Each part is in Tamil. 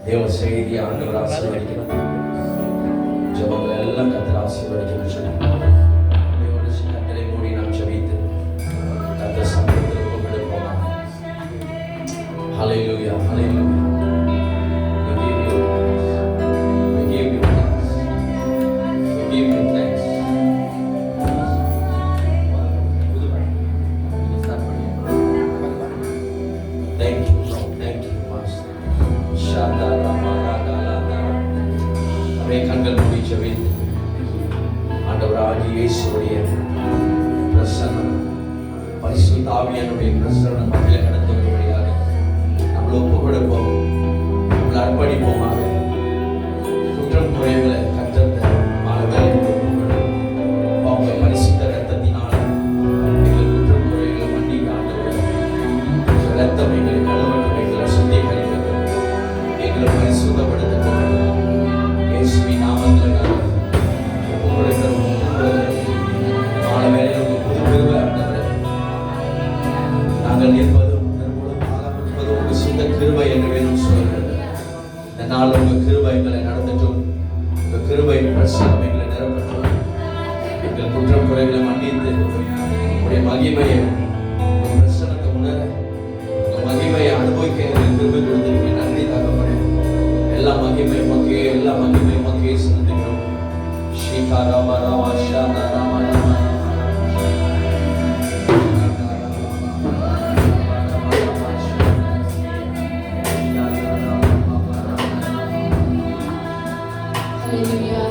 தேவ செய்தி ஆண்டவர் ஆசீர்வதிக்கிறார். ஜெபங்கள் எல்லாம் கர்த்தர் ஆசீர்வதிக்கணும்னு சொல்லி தேவனுடைய கண்களை மூடி நாம் ஜெபித்து கர்த்தர் சமூகத்தில் ஒப்புக்கொடுப்போமா. ஹல்லேலூயா, ஹல்லேலூயா. We give you thanks. We give you thanks. Thank you, Lord. Thank you, Master. கண்கள் மூடி ஜெபித்து ஆண்டவராகிய இயேசுவுடைய பிரசன்னம், பரிசுத்த ஆவியானவருடைய பிரசன்னம் மக்களை கடந்து வரும்படியாக நம்மளை ஒப்புக் கொடுப்போம், நம்மளை அர்ப்பணிப்போமாக. குற்றம் குறைகளை கற்றத்தை மாலை வேலை அவங்க பரிசுத்த ரத்தத்தினால எங்கள் குற்றம் குறைகளை மன்னிக்க ஆண்டவர் ரத்தம் எங்களை கழுவட்டும், எங்களை சுத்திகரிக்கட்டும், எங்களை பரிசுத்தப்படுத்தட்டும். இயேசுவின் நாமத்தில் நாங்கள் நிற்பதும் உங்க சுத்த கிருபை என்று வேணும் சொல்கிறது. இந்த நாள் உங்க கிருபை எங்களை நடத்தட்டும், உங்க கிருபை பிரசனம் எங்களை நிரப்பட்டும், எங்கள் குற்றம் குறைகளை மன்னித்து உங்களுடைய மகிமையை, உங்க பிரசனத்தை உணர, உங்க மகிமையை அனுபவிக்க எங்களுக்கு கிருபை கொடுத்திருக்கீங்க. நன்றி தகப்பனே. எல்லா மகிமை மக்கே, எல்லா மகிமை மக்கே செலுத்துகிறோம். ஸ்ரீகா ராமா ராமா ஷாதா ராமா ராமா. Hallelujah.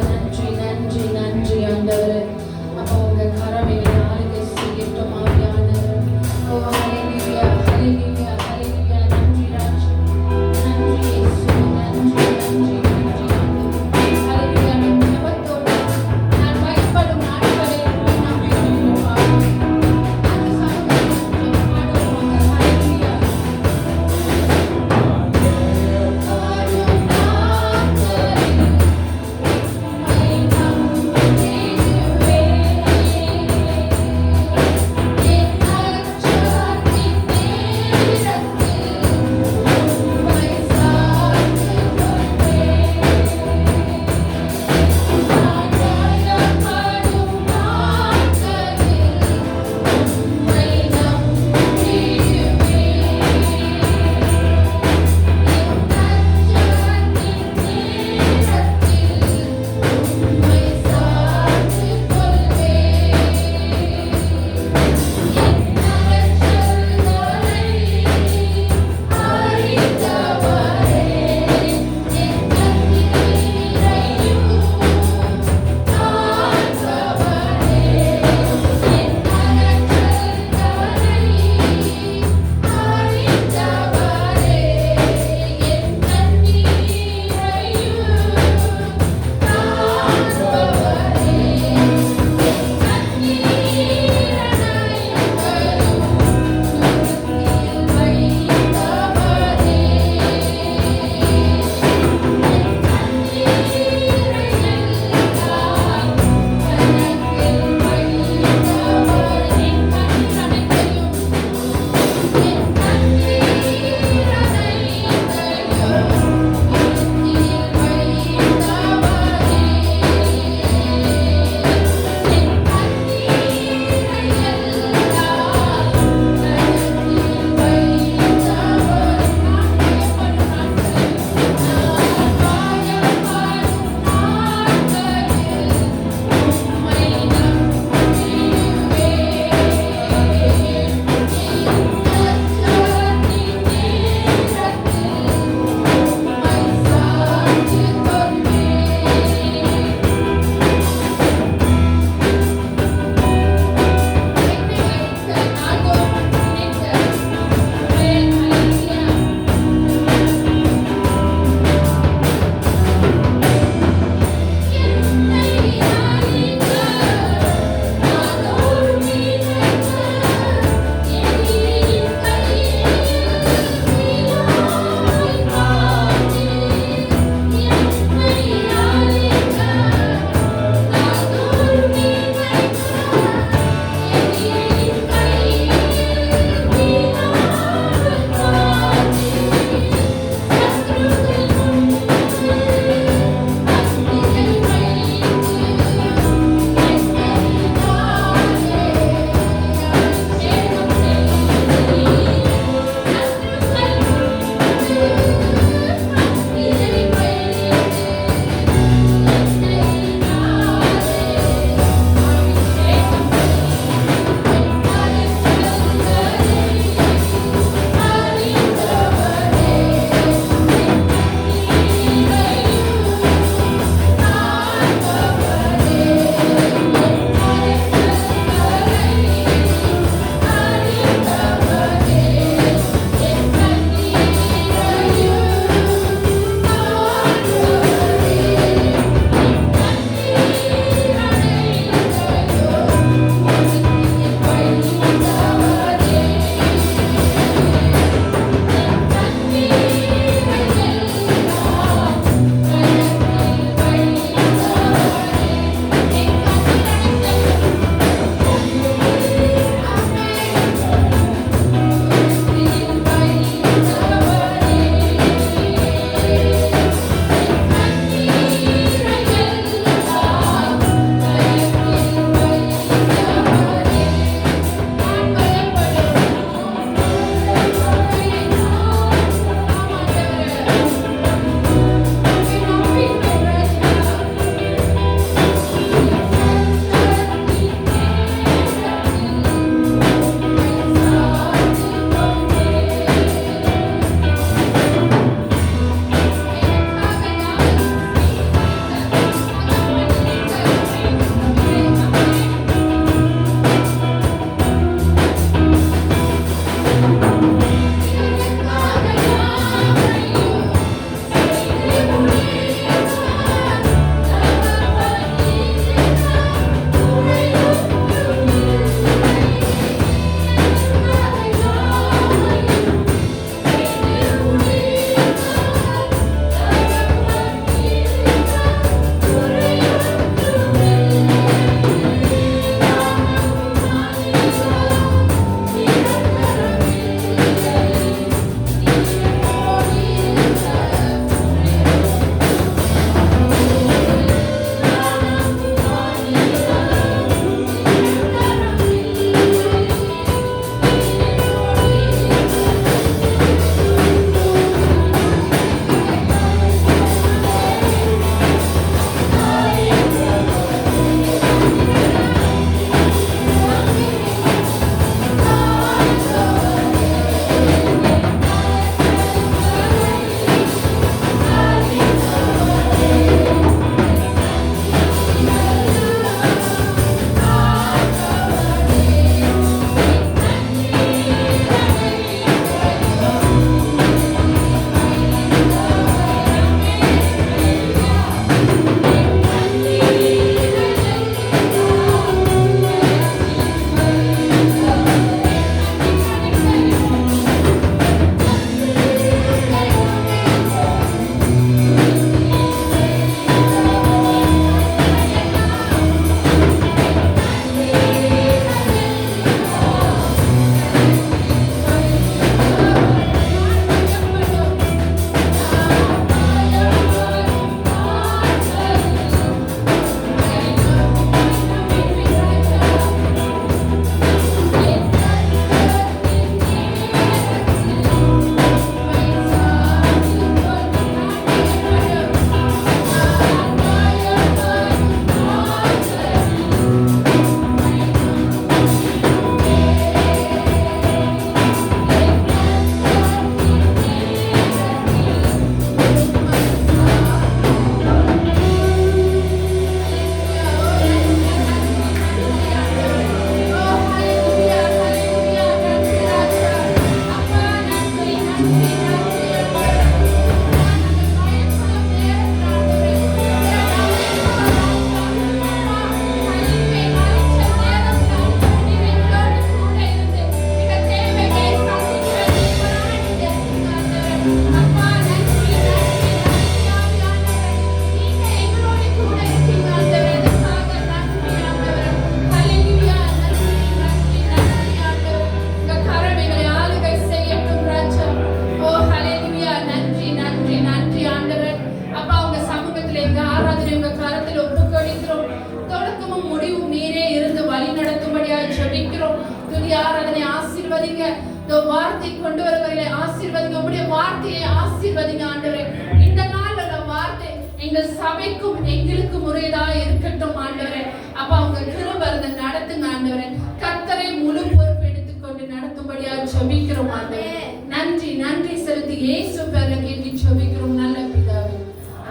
ஆராதனை ஆசீர்வதிங்க. இந்த வார்த்தை கொண்டு வருவர்களை ஆசீர்வதிங்க. உம்முடைய வார்த்தையை ஆசீர்வதிங்க ஆண்டவரே. இந்த நாள் அந்த வார்த்தை எங்கள் சபைக்கும் எங்களுக்கும் முறையதா இருக்கட்டும் ஆண்டவரே. அப்ப அவங்க கிருபை நடத்துங்க ஆண்டவரே. கர்த்தரை முழு பொறுப்பு எடுத்துக்கொண்டு நடத்தும்படியா ஜெபிக்கிறோம் ஆண்டவரே. நன்றி நன்றி செலுத்தி இயேசு பேர்ல கேட்டு ஜெபிக்கிறோம் நல்ல பிதாவே.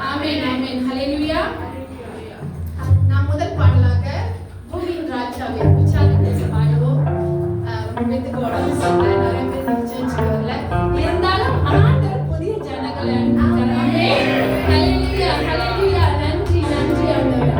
ஆமென் ஆமென். ஹல்லேலூயா. நான் முதல் பாடலாக பூமியின் ராஜாவே உற்சாகத்தை பாடுவோம். இதுக்கு உடம்பு சரியில்லை, நிறைய பேர் சர்ச்சுக்கு வரல. இருந்தாலும் ஆண்டவர் புதிய ஜனங்களை அனுப்புகிறாரே. ஹல்லேலூயா ஹல்லேலூயா. நன்றி நன்றி ஆண்டவரே.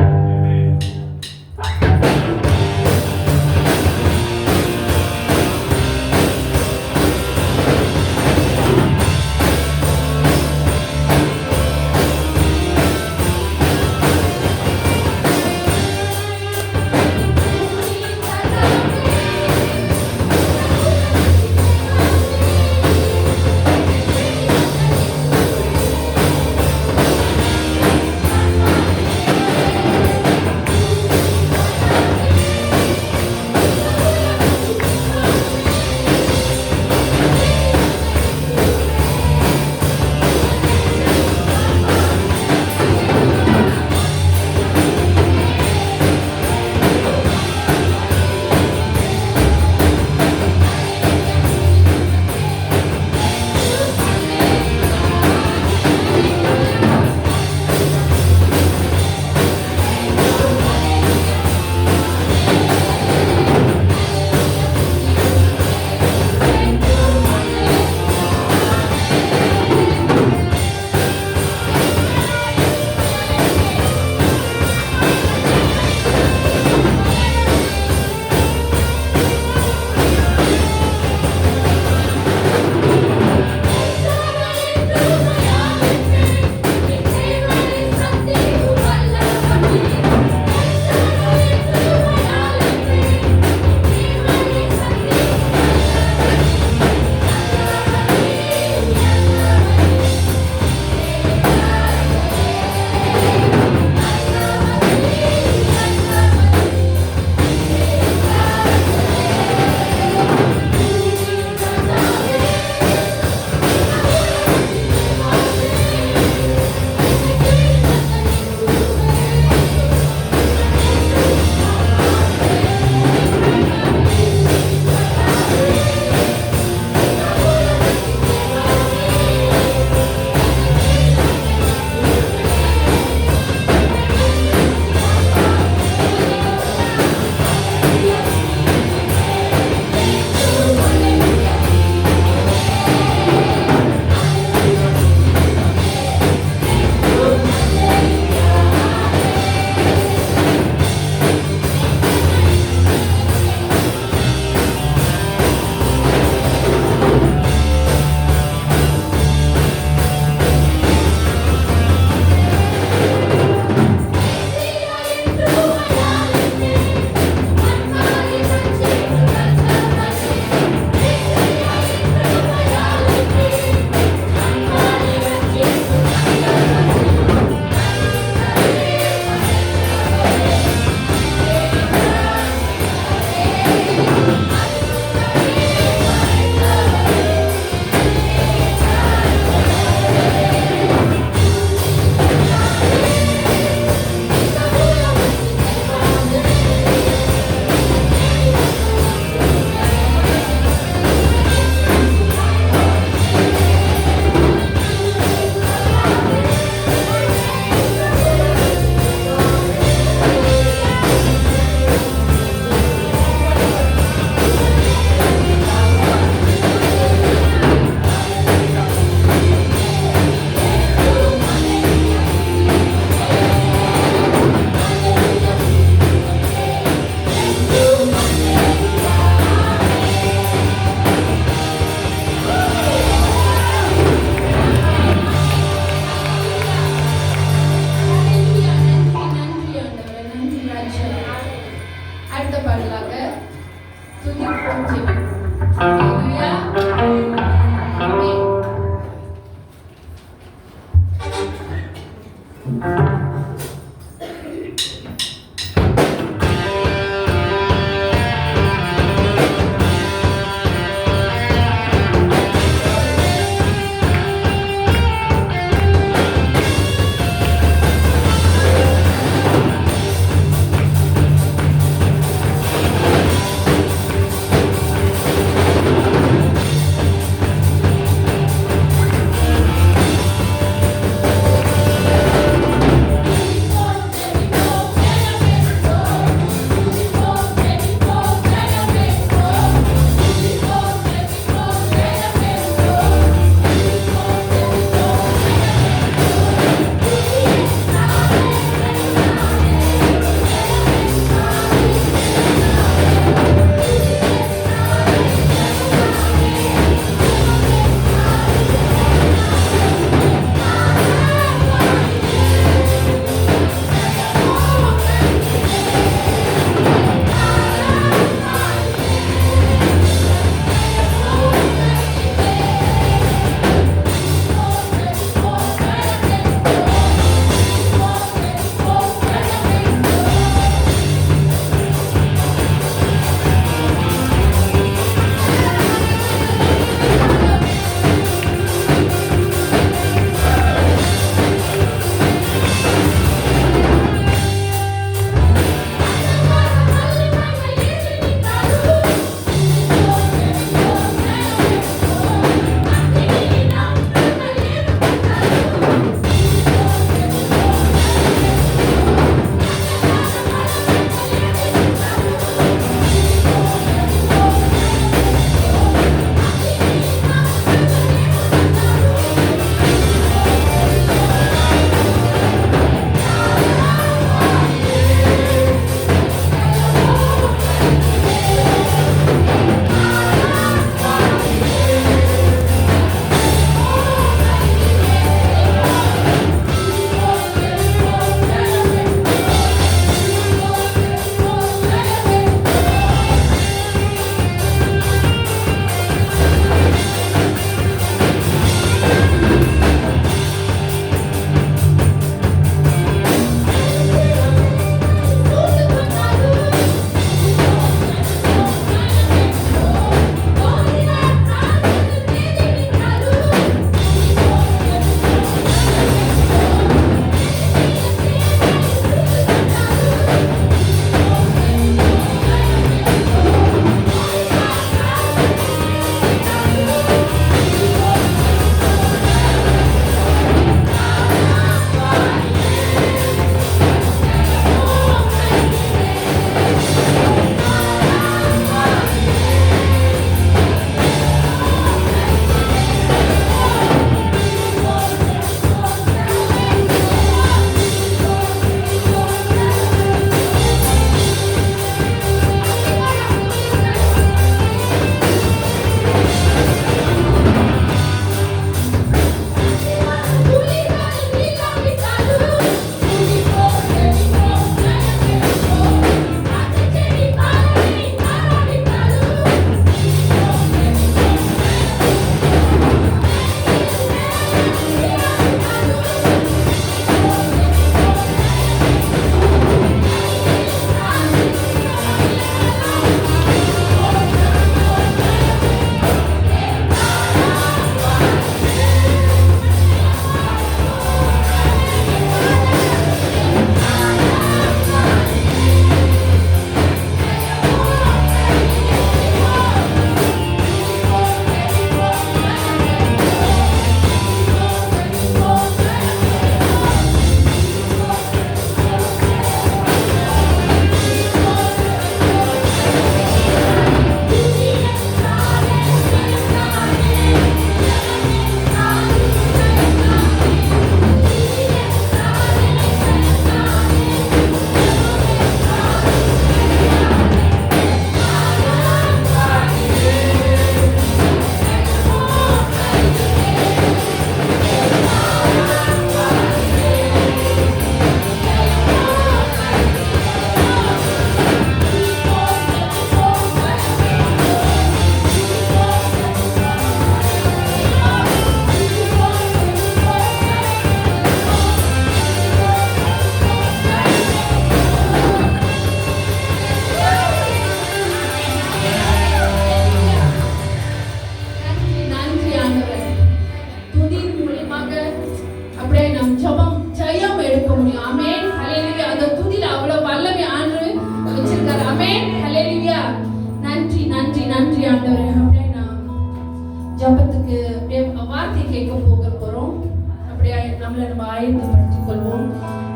ஆயத்தப்படுத்திக் கொள்வோம்.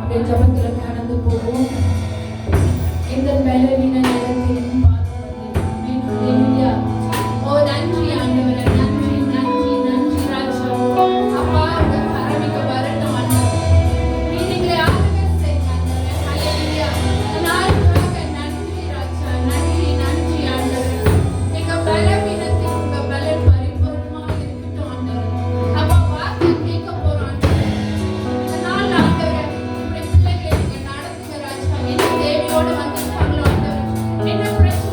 அப்படியே ஜபத்துல கடந்து போவோம். இந்த பலவீன நேரத்திலும் ஹalleluya. ஓ நன்றி ஆண்டவரே, நன்றி நன்றி நன்றி ராஜா. அப்பா உங்க கரமிக்க வரட்டும் ஆண்டவரே. நீங்களே ஆளுகை செய்யுங்க ஆண்டவரே. ஹalleluya. நாளுக்காக நன்றி ராஜா, நன்றி நன்றி ஆண்டவரே. எங்க பலவீனத்தில் உங்க பலன் பரிபூர்ணமாக இருக்கட்டும் ஆண்டவரே. அப்பா வார்த்தை கேட்க போறோம் ஆண்டவரே. இந்த நாள் ஆண்டவரே உங்களுடைய பிள்ளைகளை நீங்க நடத்துங்க ராஜா. என்ன தேவையோடு வந்திருக்காங்களோ ஆண்டவரே, என்ன பிரச்சனை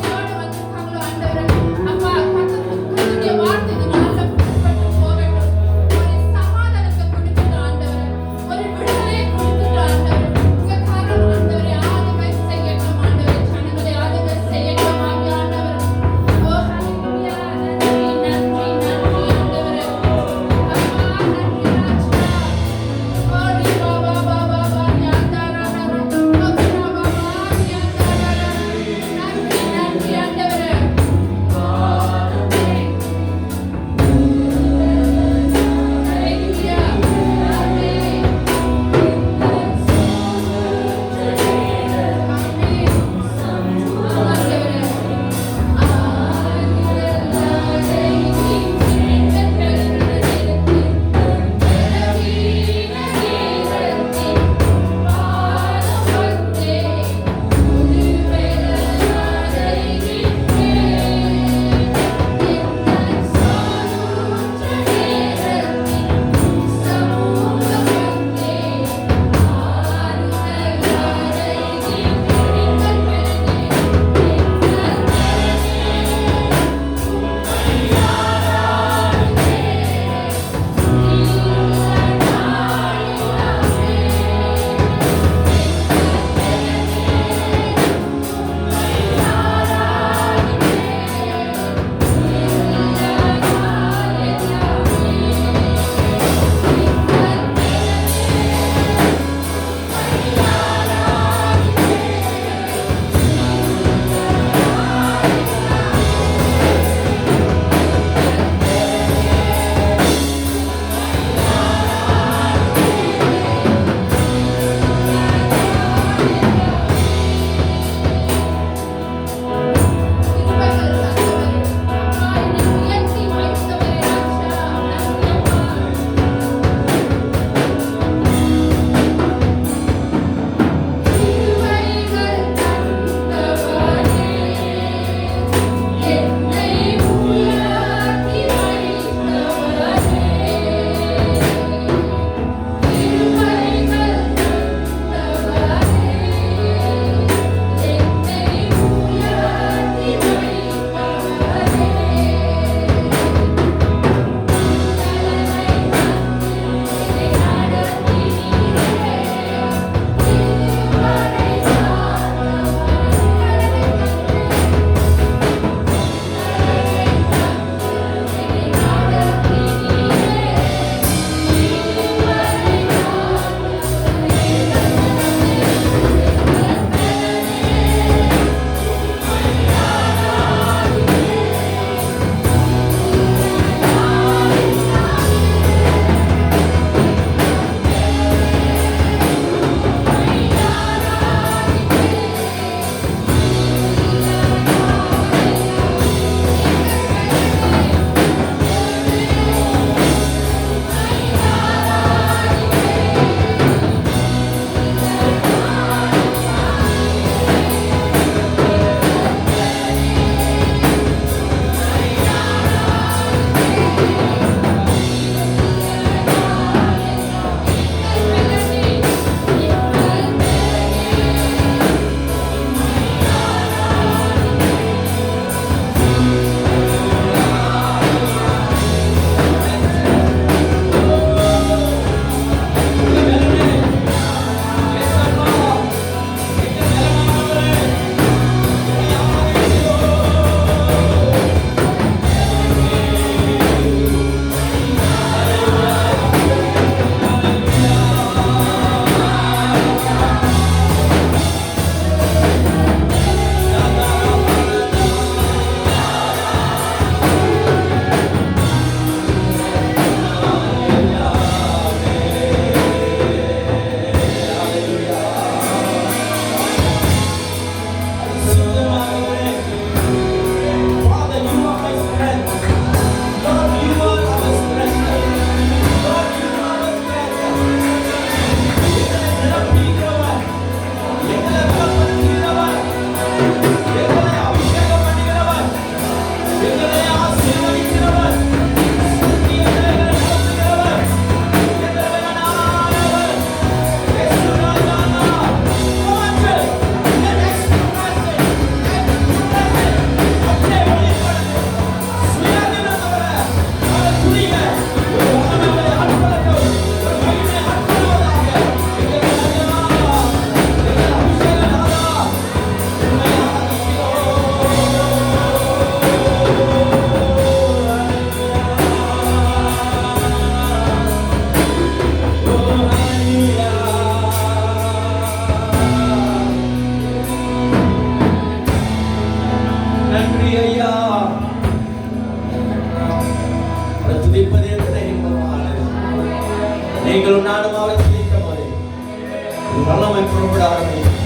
வல்லமை புறப்பட ஆரம்பிக்கும்.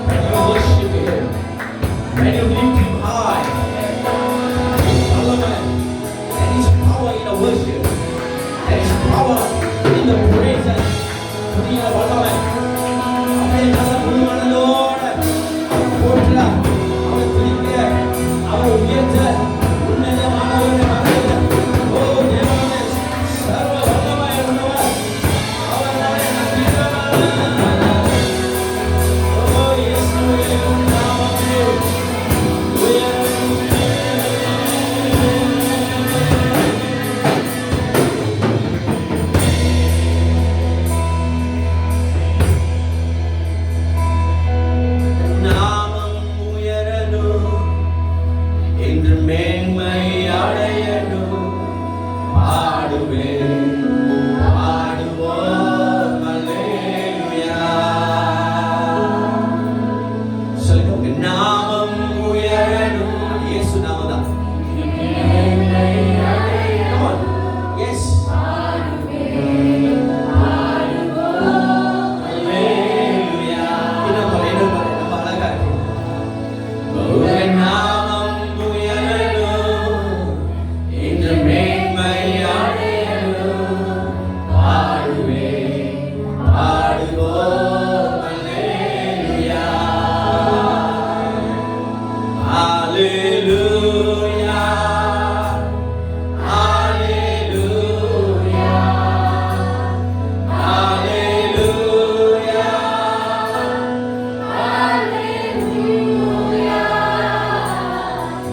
When you worship Him, when you lift Him high, வல்லமை, there is power in the worship, there is power in the praises. புதிய வல்லமை அவரை நல்ல முழு மனதோட அவர் போற்ற, அவர் துதிக்க, அவர் உயர்த்த, உன்னதமானவரை மகிழ. ஓ தேவனே, சர்வ வல்லமை உள்ளவர், அவர் நம்மை நம்பினவர். ஓ இயேசுவே, உம் நாமமே உயர்ந்தது. நாமம் உயரணும், என்று மேன்மை அடையணும். பாடுவேன், பாடுவோம், அல்லேலூயா. சொல்லுங்க, உங்க நாமம் உயரணும். இயேசு நாமம்தான். Come on. Yes. அல்லேலூயா. இன்னும் பாரு, நம்ம அழகா இருக்கு. உங்க நாமம் உயரணும், என்று மேன்மை அடையணும். பாடுவேன், பாடுவோம், அல்லேலூயா. அல்லேலூயா. அல்லேலூயா. அல்லேலூயா.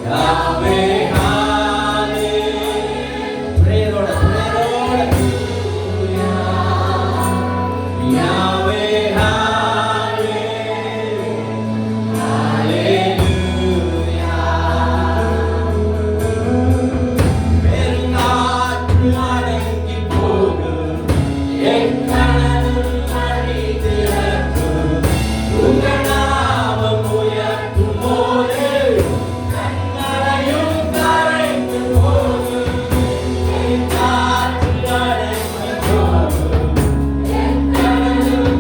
யாவே ஹாலே. பிரேயரோட யாவே ஹாலே. அல்லேலூயா. பெருங்காற்று அடங்கி போகும், எக்கடலும் அழிந்திறக்கும். உங்க நாமம் உயர்த்தும் போது கண்மலையும் கரைந்து போகும். பெருங்காற்று அடங்கி போகும், எக்கடலும்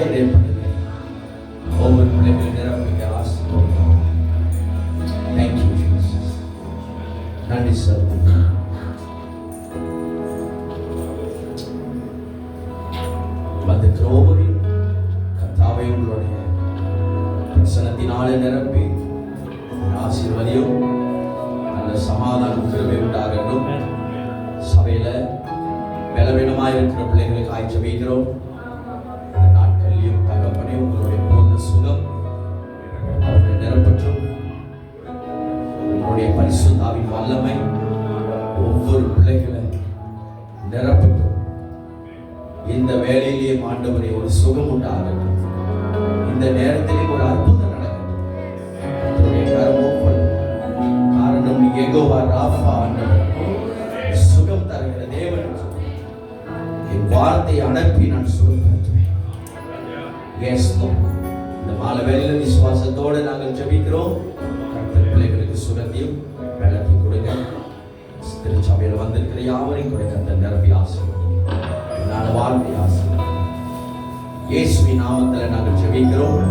ப்ரே பண்ணுங்க. ஒவ்வொரு பிள்ளைகளை நிரப்புங்க, ஆசீர்வதிங்க. Thank you Jesus. நன்றி சார். அந்த ஒவ்வொருவரையும் கர்த்தாவே உங்களுடைய பிரசன்னத்தினாலே நிரப்பி ஆசீர்வதியும். நல்ல சமாதானம் கிருபை உண்டாகட்டும். சபையில பலவீனமாக இருக்கிற பிள்ளைகளுக்கு ஜெபிக்கிறோம். இந்த நாட்களிலும் தகப்பனே உங்களுடைய பூர்ண சுகம் அவர்களை நிரப்பற்றும். உங்களுடைய பரிசுத்தாவின் வல்லமை ஒவ்வொரு பிள்ளைகளை நிரப்பற்றும். இந்த வேலையிலேயே ஆண்டவரே ஒரு சுகம் உண்டாகட்டும். இந்த நேரத்திலே ஒரு அற்புதம் நடக்கட்டும். உங்களுடைய கரம் ஓப்பன். காரணம் நீ யெகோவா ராஃபா ஆண்டவர், சுகம் தருகிற தேவன். என் வார்த்தை அனுப்பி நான் சுகப்படுத்துவேன். எஸ் இந்த மாலை வேளையில் விசுவாசத்தோடு நாங்கள் ஜெபிக்கிறோம். கர்த்தர் பிள்ளைகளுக்கு சுகத்தையும் பலத்தையும் கொடுங்க. திருச்சபையில் வந்திருக்கிற யாவரையும் கூட கர்த்தர் நிரப்பி ஆசீர்வதிங்க. நான் வாழ்க்கை ஆசீர்வதிங்க. இயேசுவின் நாமத்தில் நாங்கள் ஜெபிக்கிறோம்.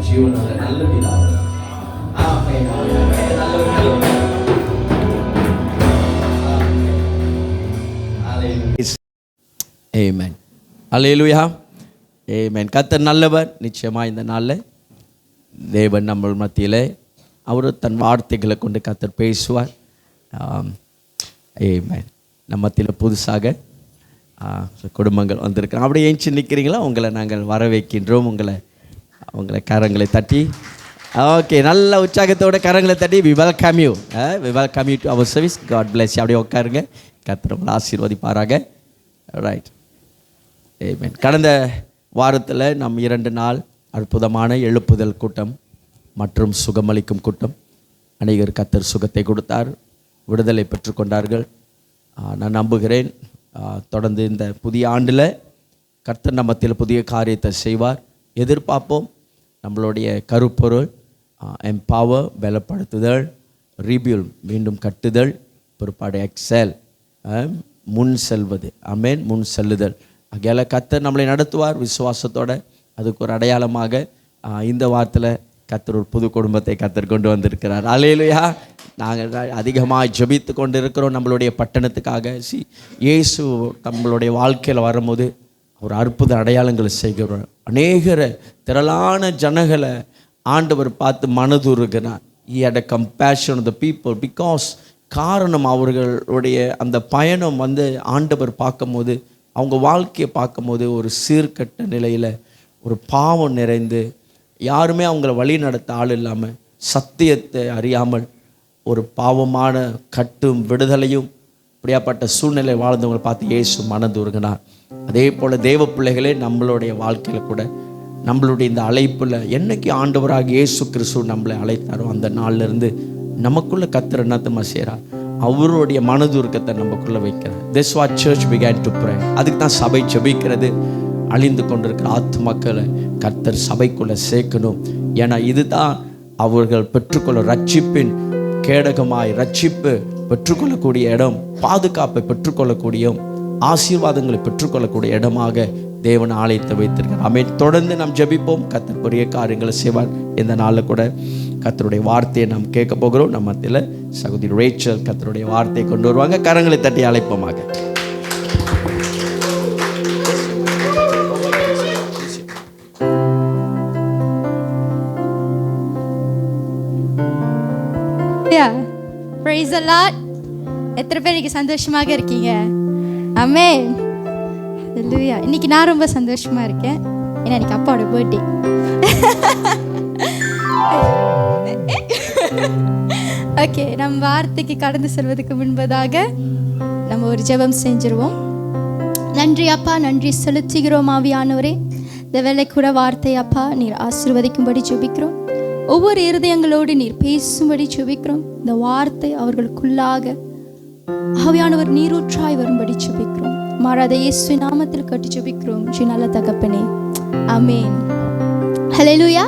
ஜீவனுள்ள நல்ல பிதாவே. ஆமென். நல்ல ஆமென். அல்லேலூயா. ஆமென். கர்த்தர் நல்லவர். நிச்சயமாக இந்த நாளில் தேவன் நம்ம மத்தியில் அவர் தன் வார்த்தைகளை கொண்டு கர்த்தர் பேசுவார். ஆமென். நம்ம மத்தியில் புதுசாக குடும்பங்கள் வந்திருக்கிறோம். அப்படியே ஏஞ்சி நிற்கிறீங்களா? உங்களை நாங்கள் வரவேற்கின்றோம். உங்களை கரங்களை தட்டி ஓகே, நல்ல உற்சாகத்தோட கரங்களை தட்டி we welcome you to our service. God bless you. அப்படியே உட்காருங்க. கர்த்தர் உங்களை ஆசீர்வதிப்பாராக. ரைட். ஆமென். கடந்த வாரத்தில் நாம் 2 நாள் அற்புதமான எழுப்புதல் கூட்டம் மற்றும் சுகமளிக்கும் கூட்டம். அநேகர் கர்த்தர் சுகத்தை கொடுத்தார், விடுதலை பெற்றுக்கொண்டார்கள். நான் நம்புகிறேன் தொடர்ந்து இந்த புதிய ஆண்டில் கர்த்தர் நம்மத்தில் புதிய காரியத்தை செய்வார். எதிர்பார்ப்போம். நம்மளுடைய கருப்பொருள் எம்பவர், பலப்படுத்துதல், ரீபியூல், மீண்டும் கட்டுதல், பிற்பாடு எக்ஸல், முன் செல்வது. ஆமென். முன் செல்லுதல். ஆகையால கர்த்தர் நம்மளை நடத்துவார் விசுவாசத்தோட. அதுக்கு ஒரு அடையாளமாக இந்த வாரத்தில் கர்த்தர் ஒரு புது குடும்பத்தை கர்த்தர் கொண்டு வந்திருக்கிறார். அல்லேலூயா. நாங்கள் அதிகமாக ஜெபித்து கொண்டு இருக்கிறோம் நம்மளுடைய பட்டணத்துக்காக. இயேசு நம்மளுடைய வாழ்க்கையில் வரும்போது ஒரு அற்புத அடையாளங்களை செய்கிறோம். அநேகர திரளான ஜனங்களை ஆண்டவர் பார்த்து மனதுருகிறார். He had a compassion of the people because காரணம் அவர்களுடைய அந்த பயணம் ஆண்டவர் பார்க்கும்போது, அவங்க வாழ்க்கையை பார்க்கும்போது ஒரு சீர்கட்ட நிலையில், ஒரு பாவம் நிறைந்து, யாருமே அவங்கள வழி நடத்த ஆள் இல்லாமல், சத்தியத்தை அறியாமல், ஒரு பாவமான கட்டும் விடுதலையும் இப்படியாப்பட்ட சூழ்நிலை வாழ்ந்தவங்களை பார்த்து இயேசு மனதுருகினார். அதே போல் தேவ பிள்ளைகளே நம்மளுடைய வாழ்க்கையில் கூட நம்மளுடைய இந்த அழைப்பில் என்னைக்கு ஆண்டவராக இயேசு கிறிஸ்து நம்மளை அழைத்தாரோ அந்த நாளிலிருந்து நமக்குள்ளே கர்த்தர் என்னத்தமா செய்கிறார், அவருடைய மனதுருக்கத்தை நமக்குள்ளே வைக்கிறார். That's what church began to pray. அதுக்கு தான் சபை ஜெபிக்கிறது. அழிந்து கொண்டிருக்கிற ஆத்துமக்களை கர்த்தர் சபைக்குள்ளே சேர்க்கணும். ஏன்னா இதுதான் அவர்கள் பெற்றுக்கொள்ள ரட்சிப்பின் கேடகமாய், ரட்சிப்பு பெற்றுக்கொள்ளக்கூடிய இடம், பாதுகாப்பை பெற்றுக்கொள்ளக்கூடிய, ஆசீர்வாதங்களை பெற்றுக்கொள்ளக்கூடிய இடமாக தேவன் ஆலயத்தை வைத்திருக்கிறார். ஆமென். தொடர்ந்து நாம் ஜெபிப்போம். கர்த்தர் பெரிய காரியங்களை செய்வார். இந்த நாளில் கூட கர்த்தருடைய வார்த்தையை நாம் கேட்க போகிறோம். நம்ம மத்தியில் சகோதரி ரேச்சல் கர்த்தருடைய வார்த்தையை கொண்டு வருவாங்க. கரங்களை தட்டி அழைப்போமாக. Praise the Lord. எத்தனை பேர் இன்னைக்கு சந்தோஷமாக இருக்கீங்க? ஆமென். ஹல்லேலூயா. இன்னைக்கு நான் ரொம்ப சந்தோஷமா இருக்கேன். ஏன்னா இன்னைக்கு அப்பாவோட பர்த்டே. ஓகே, நம்ம வார்த்தைக்கு கடந்து செல்வதற்கு முன்பதாக நம்ம ஒரு ஜெபம் செஞ்சிருவோம். நன்றி அப்பா, நன்றி செலுத்துகிறோம் ஆவியானவரே. இந்த வேளை கூட வார்த்தை அப்பா நீர் ஆசீர்வதிக்கும்படி ஜெபிக்கிறோம். ஒவ்வொரு இருதயங்களோடு நீர் பேசும்படி ஜெபிக்கிறோம். இந்த வார்த்தை அவர்களுக்குள்ளாக ஆவியானவர் நீரூற்றாய் வரும்படி ஜெபிக்கிறோம். மாறாத இயேசு நாமத்தில் கட்டி ஜெபிக்கிறோம் நல்ல தகப்பனே. ஆமென். ஹல்லேலூயா.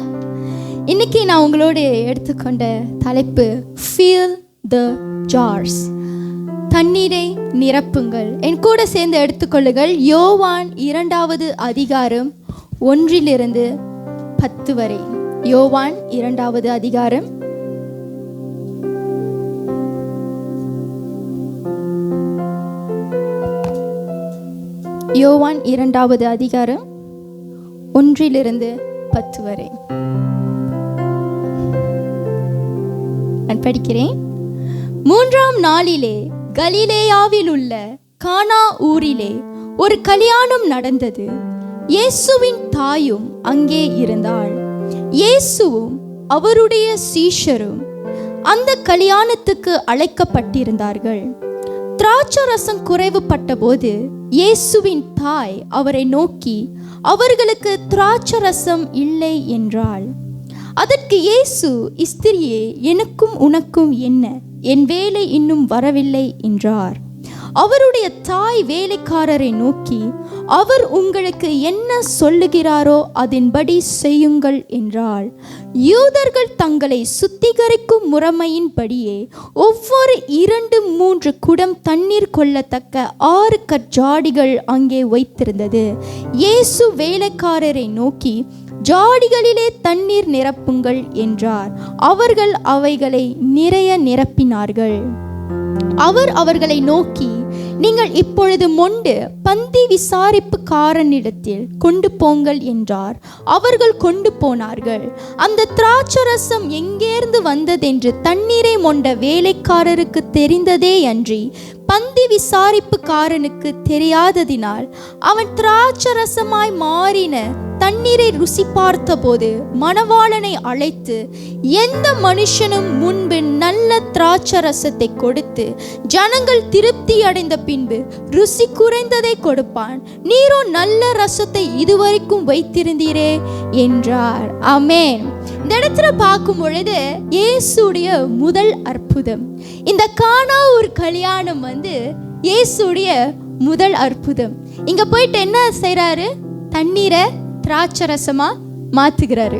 இன்னைக்கு நான் உங்களோட எடுத்துக்கொண்ட தலைப்பு ஃபீல் த ஜார்ஸ். தண்ணீரை நிரப்புங்கள். என் கூட சேர்ந்து எடுத்துக்கொள்ளுங்கள். யோவான் 2வது அதிகாரம் 1 10 வரை. யோவான் 2வது அதிகாரம் 2வது அதிகாரம் 1 10 வரை நான் படிக்கிறேன். 3ஆம் நாளிலே கலிலேயாவில் உள்ள கானா ஊரிலே ஒரு கல்யாணம் நடந்தது. இயேசுவின் தாயும் அங்கே இருந்தாள். இயேசுவும் அவருடைய சீஷரும் அந்த கல்யாணத்துக்கு அழைக்கப்பட்டிருந்தார்கள். திராட்சரசம் குறைவுபட்ட போது இயேசுவின் தாய் அவரை நோக்கி, அவர்களுக்கு திராட்சரசம் இல்லை என்றாள். அதற்கு இயேசு, ஸ்திரியே, எனக்கும் உனக்கும் என்ன? என் வேலை இன்னும் வரவில்லை என்றார். அவருடைய தாய் வேலைக்காரரை நோக்கி, அவர் உங்களுக்கு என்ன சொல்லுகிறாரோ அதன்படி செய்யுங்கள் என்றாள். யூதர்கள் தங்களை சுத்திகரிக்கும் முறைமையின்படியே ஒவ்வொரு 2-3 குடம் தண்ணீர் கொள்ளத்தக்க 6 கற்ஜாடிகள் அங்கே வைத்திருந்தது. இயேசு வேலைக்காரரை நோக்கி, ஜாடிகளிலே தண்ணீர் நிரப்புங்கள் என்றார். அவர்கள் அவைகளை நிறைய நிரப்பினார்கள். அவர் அவர்களை நோக்கி, நீங்கள் இப்பொழுது மொண்டு பந்தி விசாரிப்புக்காரனிடத்தில் கொண்டு போங்கள் என்றார். அவர்கள் கொண்டு போனார்கள். அந்த திராட்சரசம் எங்கேருந்து வந்ததென்று தண்ணீரை மொண்ட வேலைக்காரருக்கு தெரிந்ததே அன்றி பந்தி விசாரிப்புக்காரனுக்கு தெரியாததினால் அவன் திராட்சரசமாய் மாறின தண்ணீரை ருசி பார்த்தபோது மணவாளனை அழைத்து, எந்த மனுஷனும் முன்பு நல்ல திராட்சரசத்தை கொடுத்து ஜனங்கள் திருப்தி அடைந்த பின்பு ருசி குறைந்ததை கொடுப்பான். நீரோ நல்ல ரசத்தை இதுவரைக்கும் வைத்திருந்தீரே என்றார். ஆமென். இந்த இடத்துல பார்க்கும் பொழுது இயேசுடைய முதல் அற்புதம். இந்த கானா ஒரு கல்யாணம் இயேசுடைய முதல் அற்புதம். இங்க போயிட்டு என்ன செய்றாரு? தண்ணீரை திராட்சரசமா மாத்துகிறாரு.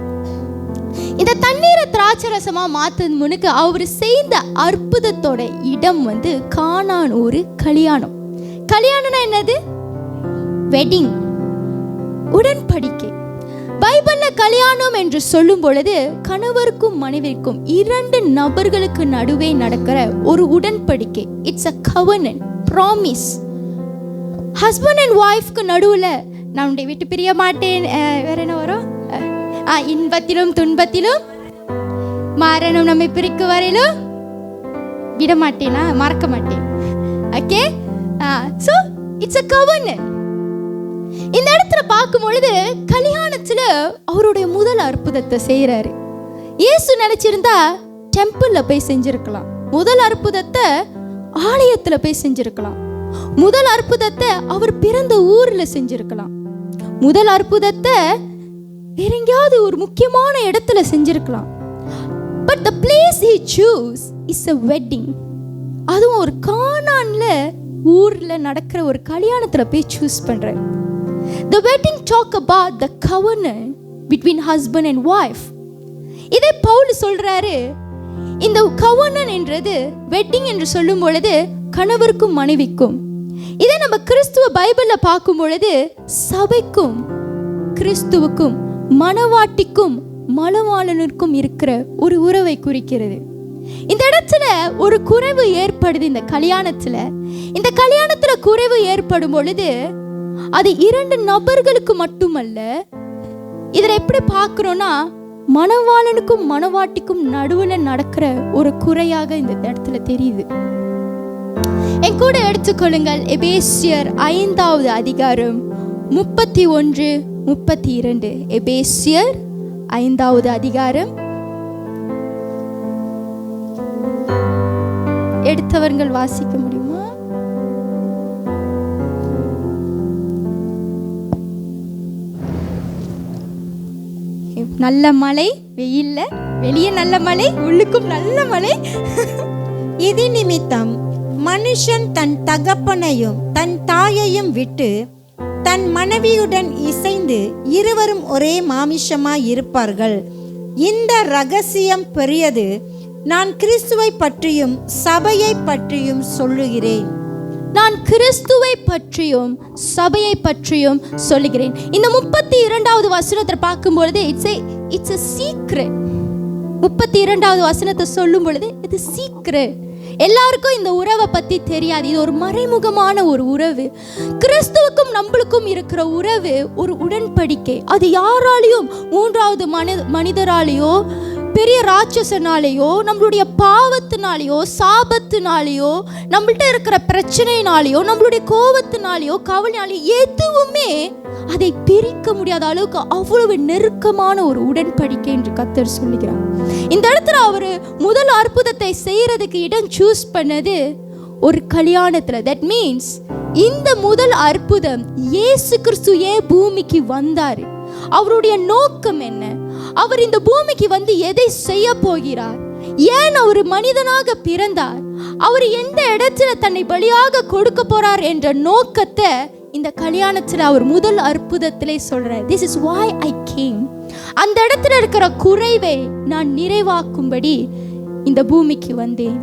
இந்த தண்ணீரை திராட்சரசமா மாத்தது முன்னுக்கு அவர் செய்த அற்புதத்தோட இடம் கானான் ஒரு கல்யாணம். கல்யாணம்னா என்னது? வெட்டிங், உடன்படிக்கை. பைபிள்ல கல்யாணம் என்று சொல்லும் பொழுது கணவருக்கும் மனைவிக்கும் 2 நபர்களுக்கு நடுவே நடக்கிற ஒரு உடன்படிக்கை. It's a covenant, promise. Husband and ஒய்ஃப்க்கு நடுவுல நான் உன்னை விட்டு பிரிய மாட்டேன், வேற என்ன வரும்? இன்பத்திலும் துன்பத்திலும் மரணம் நம்மை பிரிக்கு வரையிலும் விட மாட்டேனா, மறக்க மாட்டேன். Okay, so it's a கவர்னன்ட். இந்த இடத்துல பார்க்கும் பொழுது கல்யாணத்துல அவருடைய முதல் அற்புதத்தை செய்யறாரு. இயேசு நினைச்சிருந்தா டெம்பிள்ல போய் செஞ்சிருக்கலாம். முதல் அற்புதத்தை ஆலயத்துல போய் செஞ்சிருக்கலாம். முதல் அற்புதத்தை அவர் பிறந்த ஊர்ல செஞ்சிருக்கலாம். முதல் அற்புதத்தை வேற எங்கேயாவது ஒரு முக்கியமான இடத்துல செஞ்சிருக்கலாம். But the place he chose is a wedding. அதுவும் ஒரு கானான்ல ஊர்ல நடக்கிற ஒரு கல்யாணத்துல போய் சூஸ் பண்றாரு. The wedding talk about the covenant between husband and wife. இதே பவுல் சொல்றாரு, இந்த covenant என்றது வெட்டிங் என்று சொல்லும் பொழுது கணவருக்கும் மனைவிக்கும். இதே நம்ம கிறிஸ்துவ பைபிள்ல பார்க்கும் பொழுது சபைக்கும் கிறிஸ்துவுக்கும் மணவாட்டிக்கும் மணவாளனுக்கும் இருக்கிற ஒரு உறவை குறிக்கிறது. இந்த இடத்துல ஒரு குறைவு ஏற்படுது. இந்த கல்யாணத்துல குறைவு ஏற்படும் பொழுது அது 2 நபர்களுக்கு மட்டுமல்ல. இதில் எப்படி பார்க்கிறோம்னா மணவாளனுக்கும் மணவாட்டிக்கும் நடுவுல நடக்கிற ஒரு குறையாக இந்த இடத்துல தெரியுது. என் கூட எடுத்துக்கொள்ளுங்கள் எபேசியர் 5வது அதிகாரம் 31-32. எபேசியர் 5வது அதிகாரம். எடுத்தவர்கள் வாசிக்க முடியுமா? நல்ல மழை, வெயில்ல வெளியே நல்ல மழை, உள்ளுக்கும் நல்ல மழை. இது நிமித்தம் மனுஷன் தன் தகப்பனையும் தன் தாயையும் விட்டு தன் மனைவியுடன் இசைந்து இருவரும் ஒரே மாமிசமாய் இருப்பார்கள். இந்த ரகசியம் பெரியது. நான் கிறிஸ்துவை பற்றியும் சபையை பற்றியும் சொல்லுகிறேன். நான் கிறிஸ்துவை பற்றியும் சபையை பற்றியும் சொல்லுகிறேன். இந்த 32வது வசனத்தை பார்க்கும்பொழுது இட்ஸ் a secret. 32வது வசனத்தை சொல்லும் பொழுது இது சீக்ரெட். எல்லாருக்கும் இந்த உறவை பத்தி தெரியாது. இது ஒரு மறைமுகமான ஒரு உறவு. கிறிஸ்துவுக்கும் நம்மளுக்கும் இருக்கிற உறவு ஒரு உடன்படிக்கை. அது யாராலையும், மூன்றாவது மனிதராலேயோ, பெரிய ராட்சசனாலேயோ, நம்மளுடைய பாவத்தினாலேயோ, சாபத்தினாலேயோ, நம்மள்ட்ட இருக்கிற பிரச்சனையினாலேயோ, நம்மளுடைய கோபத்தினாலேயோ, கவலையாலேயோ எதுவுமே அதை பிரிக்க முடியாத அளவுக்கு அவ்வளவு நெருக்கமான ஒரு உடன்படிக்கை என்று கர்த்தர் சொல்லுகிறார். இந்த இடத்துல அவர் முதல் அற்புதத்தை செய்யறதுக்கு இடம் சூஸ் பண்ணது ஒரு கல்யாணத்துல. தட் மீன்ஸ் இந்த முதல் அற்புதம் இயேசு கிறிஸ்து ஏன் பூமிக்கு வந்தாரு, அவருடைய நோக்கம் என்ன, அவர் இந்த பூமிக்கு வந்து எதை செய்ய போகிறார், ஏன் அவர் மனிதனாக பிறந்தார், அவர் எந்த இடத்துல தன்னை பலியாக கொடுக்க போறார் என்ற நோக்கத்தை இந்த கல்யாணத்துல அவர் முதல் அற்புதத்திலே சொல்றார். This is why I came. அந்த இடத்துல இருக்கிற குறைவை நான் நிறைவாக்கும்படி இந்த பூமிக்கு வந்தேன்.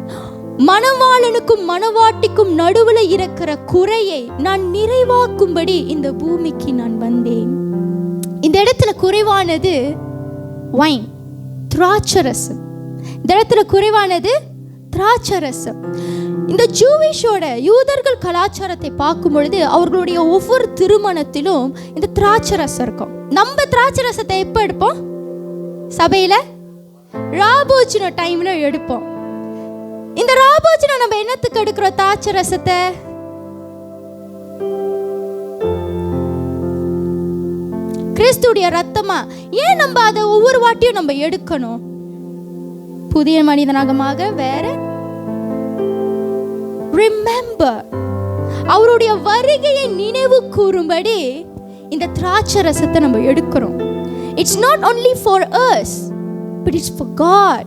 மணவாளனுக்கும் மணவாட்டிக்கும் நடுவுல இருக்கிற குறையை நான் நிறைவாக்கும்படி இந்த பூமிக்கு நான் வந்தேன். இந்த இடத்துல குறைவானது வைன், திராட்சரசம். இந்த இடத்துல குறைவானது திராட்சரசம். இந்த ஜூவிஷோட யூதர்கள் கலாச்சாரத்தை பார்க்கும் பொழுது அவர்களுடைய ஒவ்வொரு திருமணத்திலும் இந்த திராட்சரசம் இருக்கும். நம்ம திராட்சரசத்தை எப்போ எடுப்போம்? சபையில ராபோஜன டைம்ல எடுப்போம். இந்த ராபோஜன நம்ம என்னத்துக்கு எடுக்கிறோம்? திராட்சரசத்தை கிறிஸ்துடைய ரத்தமா. ஏன் நம்ம அதை ஒவ்வொரு வாட்டியும் நம்ம எடுக்கணும்? புதிய மனிதனாக வேற ரிமெம்பர், அவருடைய வருகையை நினைவு கூறும்படி இந்த திராட்சரசத்தை நம்ம எடுக்கிறோம். It's not only for us but it's for God.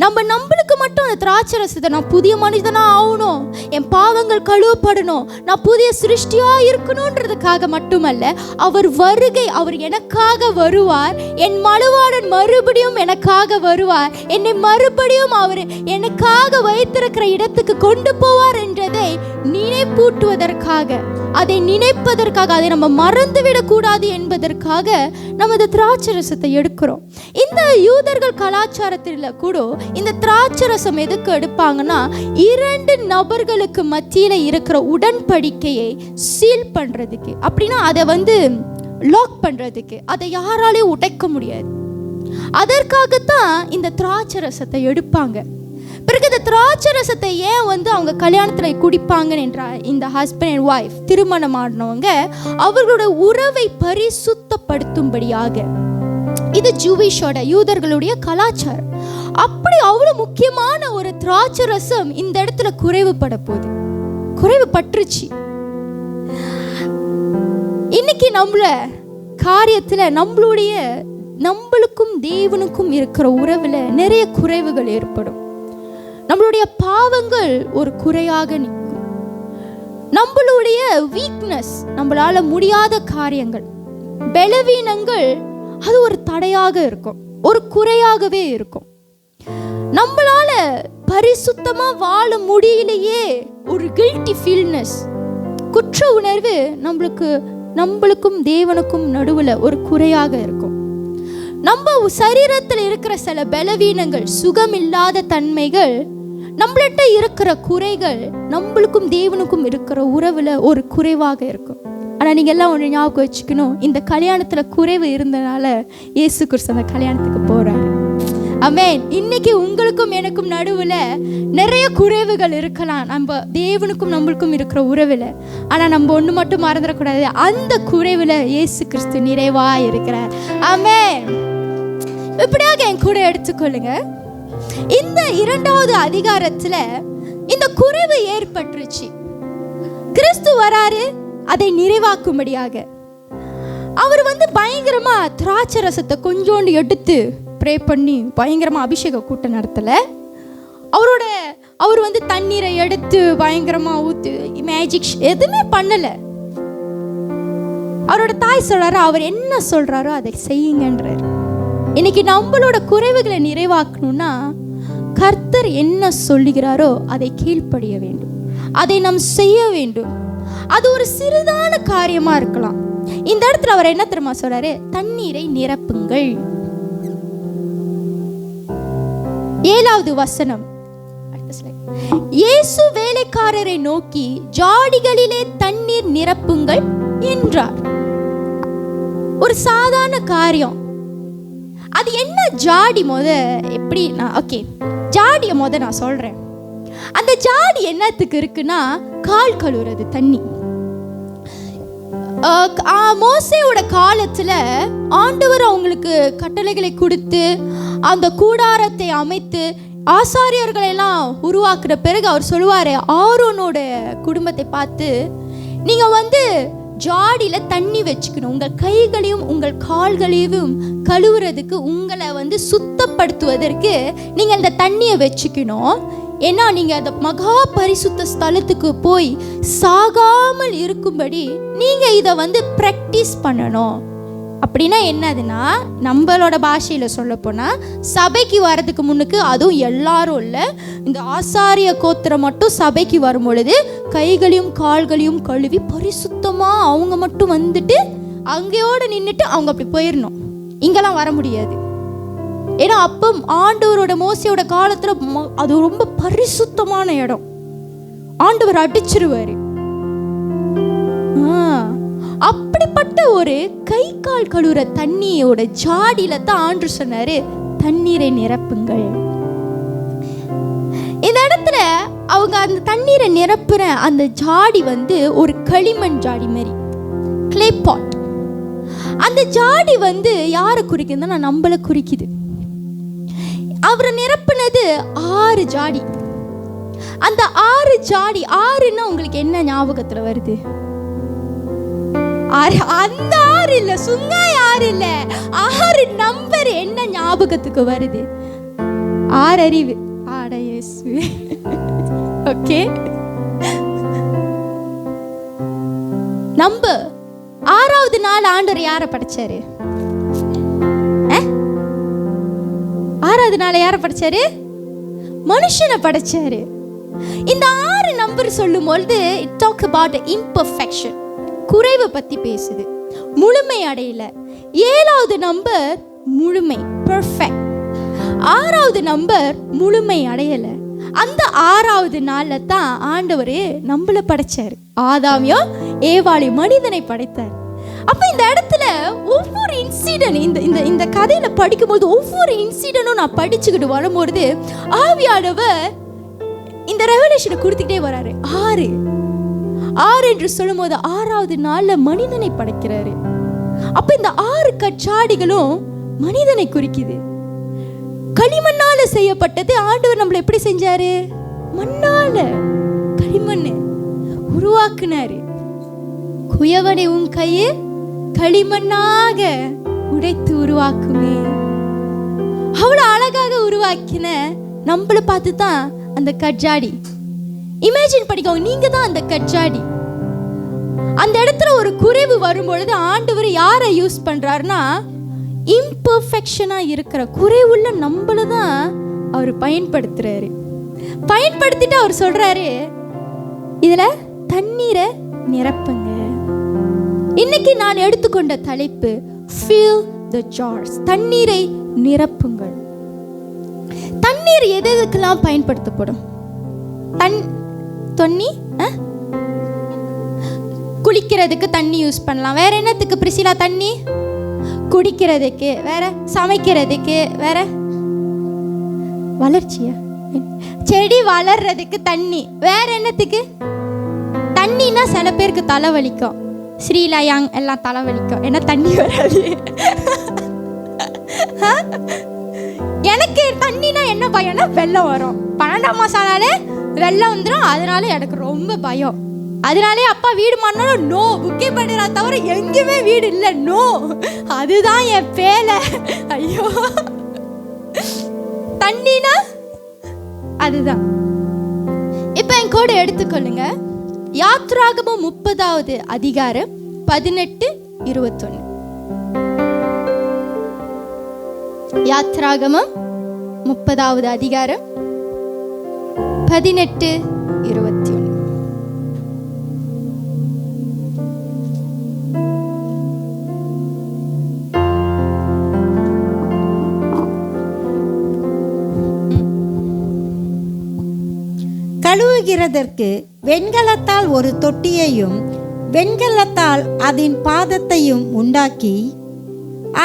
நம்மளுக்கு மட்டும் அந்த திராட்சரசத்தை, நான் புதிய மனிதனா ஆகணும், என் பாவங்கள் கழுவப்படணும், நான் புதிய சிருஷ்டியா இருக்கணும்ன்றதுக்காக மட்டுமல்ல, அவர் வருகை, அவர் எனக்காக வருவார், என் மணவாளன் மறுபடியும் எனக்காக வருவார், என்னை மறுபடியும் அவர் எனக்காக வைத்திருக்கிற இடத்துக்கு கொண்டு போவார் என்றதை நினைப்பூட்டுவதற்காக, அதை நினைப்பதற்காக, அதை நம்ம மறந்துவிடக் கூடாது என்பதற்காக நம்ம இந்த திராட்சரசத்தை எடுக்கிறோம். இந்த யூதர்கள் கலாச்சாரத்தில் கூட இந்த திராட்சரசம் எதுக்கு எடுப்பாங்கன்னா, 2 நபர்களுக்கு மத்தியில இருக்கிற உடன்படிக்கையை சீல் பண்றதுக்கு, அப்படின்னா அதை வந்து லாக் பண்றதுக்கு, அதை யாராலையும் உடைக்க முடியாது. அதற்காகத்தான் இந்த திராட்சரசத்தை எடுப்பாங்க. பிறகு இந்த திராட்சரசத்தை ஏன் வந்து அவங்க கல்யாணத்துல குடிப்பாங்க என்றால், இந்த ஹஸ்பண்ட் அண்ட் ஒய்ஃப் திருமணம் ஆனவங்க அவர்களோட உறவை பரிசுத்தப்படுத்தும்படியாக. இது ஜூவிஷோட, யூதர்களுடைய கலாச்சாரம். அப்படி அவ்வளவு முக்கியமான ஒரு திராட்சரசம் இந்த இடத்துல குறைவு பற்றுச்சு. இன்னைக்கு நம்மள காரியத்துல நம்மளுக்கும் தேவனுக்கும் இருக்கிற உறவுல நிறைய குறைவுகள் ஏற்படும். நம்மளுடைய பாவங்கள் ஒரு குறையாக நிற்கும். நம்மளுடைய வீக்னஸ், நம்மளால முடியாத காரியங்கள், பலவீனங்கள், அது ஒரு தடையாக இருக்கும், ஒரு குறையாகவே இருக்கும். நம்மளால பரிசுத்தமா வாழ முடியலையே, ஒரு கில்ட்டி ஃபீல்னஸ், குற்ற உணர்வு நம்மளுக்கும் தேவனுக்கும் நடுவுல ஒரு குறையாக இருக்கும். நம்ம சரீரத்தில் இருக்கிற சில பலவீனங்கள், சுகமில்லாத தன்மைகள், நம்மள்கிட்ட இருக்கிற குறைகள் நம்மளுக்கும் தேவனுக்கும் இருக்கிற உறவுல ஒரு குறைவாக இருக்கும். ஆனா நீங்க எல்லாம் ஒன்று ஞாபகம் வச்சுக்கணும், இந்த கல்யாணத்துல குறைவு இருந்தனால இயேசு கிறிஸ்து அந்த கல்யாணத்துக்கு போறாரு. ஆமென். இன்னைக்கு உங்களுக்கும் எனக்கும் நடுவுல நிறைய குறைவுகள் இருக்கலாம், நம்ம தேவனுக்கும் நம்மளுக்கும் இருக்கிற உறவுல. ஆனா நம்ம ஒண்ணு மட்டும் மறந்துடக்கூடாது, அந்த குறைவுல இயேசு கிறிஸ்து நிறைவா இருக்கிறார். ஆமென். இப்படியாக என் கூட எடுத்துக்கொள்ளுங்க. இந்த 2வது அதிகாரத்துல இந்த குறைவு ஏற்பட்டுருச்சு. கிறிஸ்து வராரு அதை நிறைவாக்கும்படியாக. அவர் வந்து பயங்கரமா திராட்சரசத்தை கொஞ்சோண்டு எடுத்து ப்ரே பண்ணி பயங்கரமா அபிஷேக கூட்டம் நடத்தல. அவர் வந்து தண்ணீரை எடுத்து பயங்கரமா ஊத்து மேஜிக் எதுவுமே பண்ணல. அவரோட தாய் சொல்றாரு, அவர் என்ன சொல்றாரோ அதை செய்யுங்கன்றார். இன்னைக்கு நம்மளோட குறைவுகளை நிறைவாக்கணும்னா கர்த்தர் என்ன சொல்லுகிறாரோ அதை கீழ்ப்படிய வேண்டும். அதை நாம் செய்ய வேண்டும். அது ஒரு சிறிதான காரியமா இருக்கலாம். இந்த இடத்துல அவர் என்ன தெரியுமா சொல்றாரு? தண்ணீரை நிரப்புங்கள். 7வது வசனம், இயேசு வேலைக்காரரை நோக்கி ஜாடிகளிலே தண்ணீர் நிரப்புங்கள் என்றார். ஒரு சாதாரண காரியம். அது என்ன ஜாடி? எப்படி ஓகே, ஜாடியை நான் சொல்றேன். அந்த ஜாடி என்னத்துக்கு இருக்குன்னா கால் கழுவுறது தண்ணி. மோசேயோட காலத்துல ஆண்டவர் அவங்களுக்கு கட்டளைகளை கொடுத்து அந்த கூடாரத்தை அமைத்து ஆசாரியர்களை எல்லாம் உருவாக்குற பிறகு அவர் சொல்லுவாரு ஆரோனோட குடும்பத்தை பார்த்து, நீங்க ஜாடியில தண்ணி வச்சுக்கணும், உங்கள் கைகளையும் உங்கள் கால்களையும் கழுவுறதுக்கு, உங்களை சுத்தப்படுத்துவதற்கு நீங்க அந்த தண்ணியை வச்சுக்கணும். ஏன்னா நீங்க அந்த மகா பரிசுத்த ஸ்தலத்துக்கு போய் சாகாமல் இருக்கும்படி நீங்க இதை பிராக்டிஸ் பண்ணணும். அப்படின்னா என்னதுன்னா, நம்மளோட பாஷையில சொல்ல போனா சபைக்கு வர்றதுக்கு முன்னுக்கு, அதுவும் எல்லாரும் இல்லை, இந்த ஆசாரிய கோத்திரம் மட்டும் சபைக்கு வரும் பொழுது கைகளையும் கால்களையும் கழுவி பரிசுத்தமா அவங்க மட்டும் அங்கேயோடு நின்றுட்டு அவங்க அப்படி போயிடணும். இங்கெல்லாம் வர முடியாது. ஏன்னா அப்போ ஆண்டவரோட மோசையோட காலத்துல அது ரொம்ப பரிசுத்தமான இடம். ஆண்டவர் அடிச்சிருவாரு. அப்படிப்பட்ட ஒரு கை கால் கழுவுற தண்ணியோட ஜாடியில தான் ஆண்டவர் சொன்னாரு தண்ணீரை நிரப்புங்கள். இந்த இடத்துல அவங்க அந்த தண்ணீரை நிரப்புற அந்த ஜாடி ஒரு களிமண் ஜாடி மாதிரி, கிளே பாட். அந்த ஜாடி யாரை குறிக்குதுன்னா நம்மளை குறிக்குது. அவரை நிரப்புனது 6 ஜாடி. அந்த 6 ஜாடி, 6ன்னா உங்களுக்கு என்ன ஞாபகத்துல வருது? அந்த 6 இல்ல, சுங்காய் 6 இல்ல, 6 நம்பர் என்ன ஞாபகத்துக்கு வருது? 6 அறிவு. ஓகே, நம்பர் 6வது நாள் ஆண்டவர் யாரை படைச்சாரு? 6வது நாள் யாரை படைச்சாரு? மனுஷனை படைச்சாரு. இந்த 6 நம்பர் சொல்லும் பொழுது it talk about imperfection, குறைவை பத்தி பேசுது, முழுமை அடையல. 7வது நம்பர் முழுமை, பெர்ஃபெக்ட். 6வது நம்பர் முழுமை அடையல. அந்த 6வது நாள்ல தான் ஆண்டவர் நம்மளை படைச்சாரு. ஆதாமையும் ஏவாளையும் மனிதனை படைத்தார். அப்ப இந்த இடத்துல ஒவ்வொரு இன்சிடென்ட், இந்த கதையில படிக்கும்போது ஒவ்வொரு இன்சிடென்ட்டும் நான் படிச்சுக்கிட்டு வரும்போது ஆவியானவர் இந்த ரெவலேஷனை கொடுத்துக்கிட்டே வராரு. 6 என்று சொல்லும் போது 6வது நாள்ல மனிதனை படைக்கிறாரு. அப்ப இந்த 6 கச்சாடிகளும் மனிதனை குறிக்குது. களிமண்ணால செய்யப்பட்டது. ஆண்டவர் நம்மளை எப்படி செஞ்சாரு? மண்ணால, களிமண்ணு உருவாக்குனாரு. குயவனை உன் கையை களிமண்ணாக உடைத்து உருவாக்குமே. அவ்வளவு அழகாக உருவாக்கின நம்மளை பார்த்து தான் அந்த கட்ஜாடி. இமேஜின் பண்ணிக்கோங்க, நீங்க தான் அந்த கட்ஜாடி. அந்த இடத்துல ஒரு குறைவு வரும்பொழுது ஆண்டவர் யாரை யூஸ் பண்றாருன்னா, இம்பர்ஃபெக்ஷனா இருக்கிற குறைவுள்ள நம்மள தான் அவர் பயன்படுத்துறாரு. பயன்படுத்திட்டு அவர் சொல்றாரு, இதுல தண்ணீரை நிரப்புங்க. இன்னைக்கு நான் எடுத்துக்கொண்ட தலைப்பு fill the jars, தண்ணீரை நிரப்புங்கள். தண்ணீர் எதுக்கெல்லாம் பயன்படுத்தப்படும்? தண்ணி குளிக்கிறதுக்கு தண்ணி யூஸ் பண்ணலாம். வேற என்னத்துக்கு பிரிசிலா? தண்ணி குடிக்கிறதுக்கு, வேற சமைக்கிறதுக்கு, வேற வளர்ச்சியா, செடி வளர்றதுக்கு தண்ணி. வேற என்னத்துக்கு? தண்ணினா சில பேருக்கு தலைவலிக்கும், ஸ்ரீலயாங் எல்லாம் தலைவலிக்கும், ஏன்னா தண்ணி வராது. எனக்கு தண்ணினா என்ன பயம்னா வெள்ளம் வரும். 12ஆம் மாசாலே வெள்ளம் வந்துடும். அதனால எனக்கு ரொம்ப பயம். அதனாலே அப்பா வீடு மாறினாலும் நோ, புக்கே பண்ணுறா தவிர எங்கேயுமே வீடு இல்லை, நோ. அதுதான் என் பேலை. ஐயோ, தண்ணினா அதுதான். இப்போ என் கூட எடுத்துக்கொள்ளுங்க. யாத்ராகமம் 30வது அதிகாரம் 18-21. யாத்ராகமம் 30வது அதிகாரம் 18-21. தண்ணீரிடுகிறதற்கு வெண்கலத்தால் ஒரு தொட்டியையும் வெண்கலத்தால் அதன் பாதத்தையும் உண்டாக்கி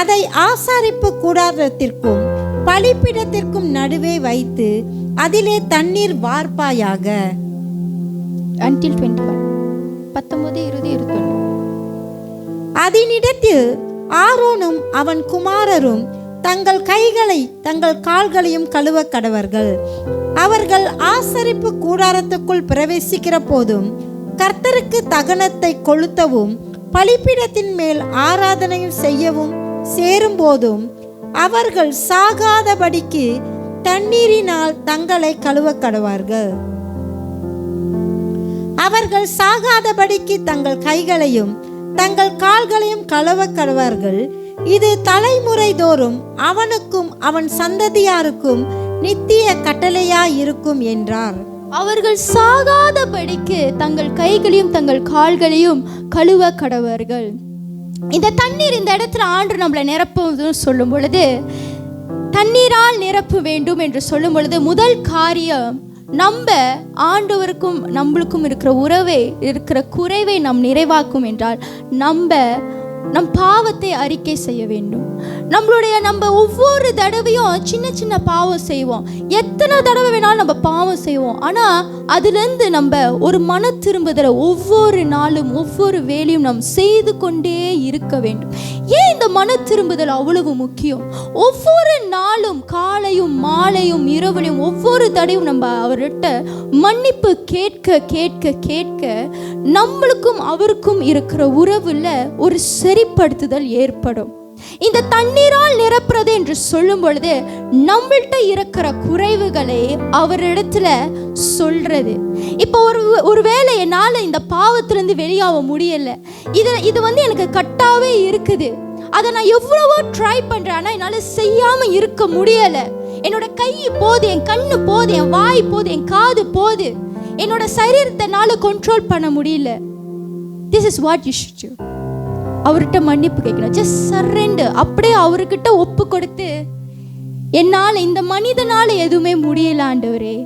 அதை ஆசாரிப்பு கூடாரத்திற்கும் பலிபீடத்திற்கும் நடுவே வைத்து அதிலே தண்ணீர் வார்ப்பாயாக. until 21 19 20 21. அதனிடத்தில் ஆரோனும் அவன் குமாரரும் தங்கள் கைகளை தங்கள் கால்களையும் கழுவ கடவர்கள். அவர்கள் ஆசரிப்பு கூடாரத்துக்குள் பிரவேசிக்கிற போதும் கர்த்தருக்கு தகனத்தை கொளுத்தவும் பலிபீடத்தின் மேல் ஆராதனையும் செய்யவும் சேரும்போதும் அவர்கள் சாகாதபடிக்கு தண்ணீரினால் தங்களை கழுவ கடவார்கள். அவர்கள் சாகாதபடிக்கு தங்கள் கைகளையும் தங்கள் கால்களையும் கழுவ கடவார்கள். இது தலைமுறை தோறும் அவனுக்கும் அவன் சந்ததியாருக்கும் நித்திய கட்டளையாயிருக்கும் என்றார். அவர்கள் சாகாதபடிக்கு தங்கள் கைகளையும் தங்கள் கால்களையும் கழுவ கடவர்கள். இந்த தண்ணீர் இந்த இடத்துல ஆண்டு நம்மளை நிரப்புவதுன்னு சொல்லும் பொழுது, தண்ணீரால் நிரப்ப வேண்டும் என்று சொல்லும் பொழுது, முதல் காரியம் நம்ம ஆண்டவருக்கும் நம்மளுக்கும் இருக்கிற உறவை இருக்கிற குறைவை நாம் நிறைவாக்கும் என்றால் நம் பாவத்தை அறிக்கை செய்ய வேண்டும். நம்ம ஒவ்வொரு தடவையும் சின்ன சின்ன பாவம் செய்வோம். எத்தனை தடவை வேணாலும் நம்ம பாவம் செய்வோம். ஆனால் அதுலேருந்து நம்ம ஒரு மன திரும்புதலை ஒவ்வொரு நாளும் ஒவ்வொரு வேலையும் நாம் செய்து கொண்டே இருக்க வேண்டும். ஏன் இந்த மன திரும்புதல் அவ்வளவு முக்கியம்? ஒவ்வொரு நாளும் காலையும் மாலையும் இரவுலையும் ஒவ்வொரு தடையும் நம்ம அவர்கிட்ட மன்னிப்பு கேட்க கேட்க கேட்க நம்மளுக்கும் அவருக்கும் இருக்கிற உறவுல ஒரு சரிப்படுத்துதல் ஏற்படும். இந்த தண்ணீரால் நிரப்புறது என்று சொல்லும் பொழுது நம்மள்கிட்ட இருக்கிற குறைவுகளை அவரிடத்துல சொல்றது. இப்போ ஒரு வேளை என்னால் இந்த பாவத்திலிருந்து வெளியாக முடியல, இது எனக்கு கட்டாவே இருக்குது, அதை நான் எவ்வளவோ ட்ரை பண்றேன், ஆனால் என்னால் செய்யாம இருக்க முடியல. என்னோட கை போது, என் கண்ணு போது, என் வாய் போது, என் காது போது, என்னோட சரீரத்தை என்னால் கண்ட்ரோல் பண்ண முடியல. This is what you should to. அவர்கிட்ட மன்னிப்பு கேட்கணும். Just surrender. அப்படியே அவர்கிட்ட ஒப்பு கொடுத்து, என்னால் இந்த மனிதனால எதுவுமே முடியல ஆண்டவரே,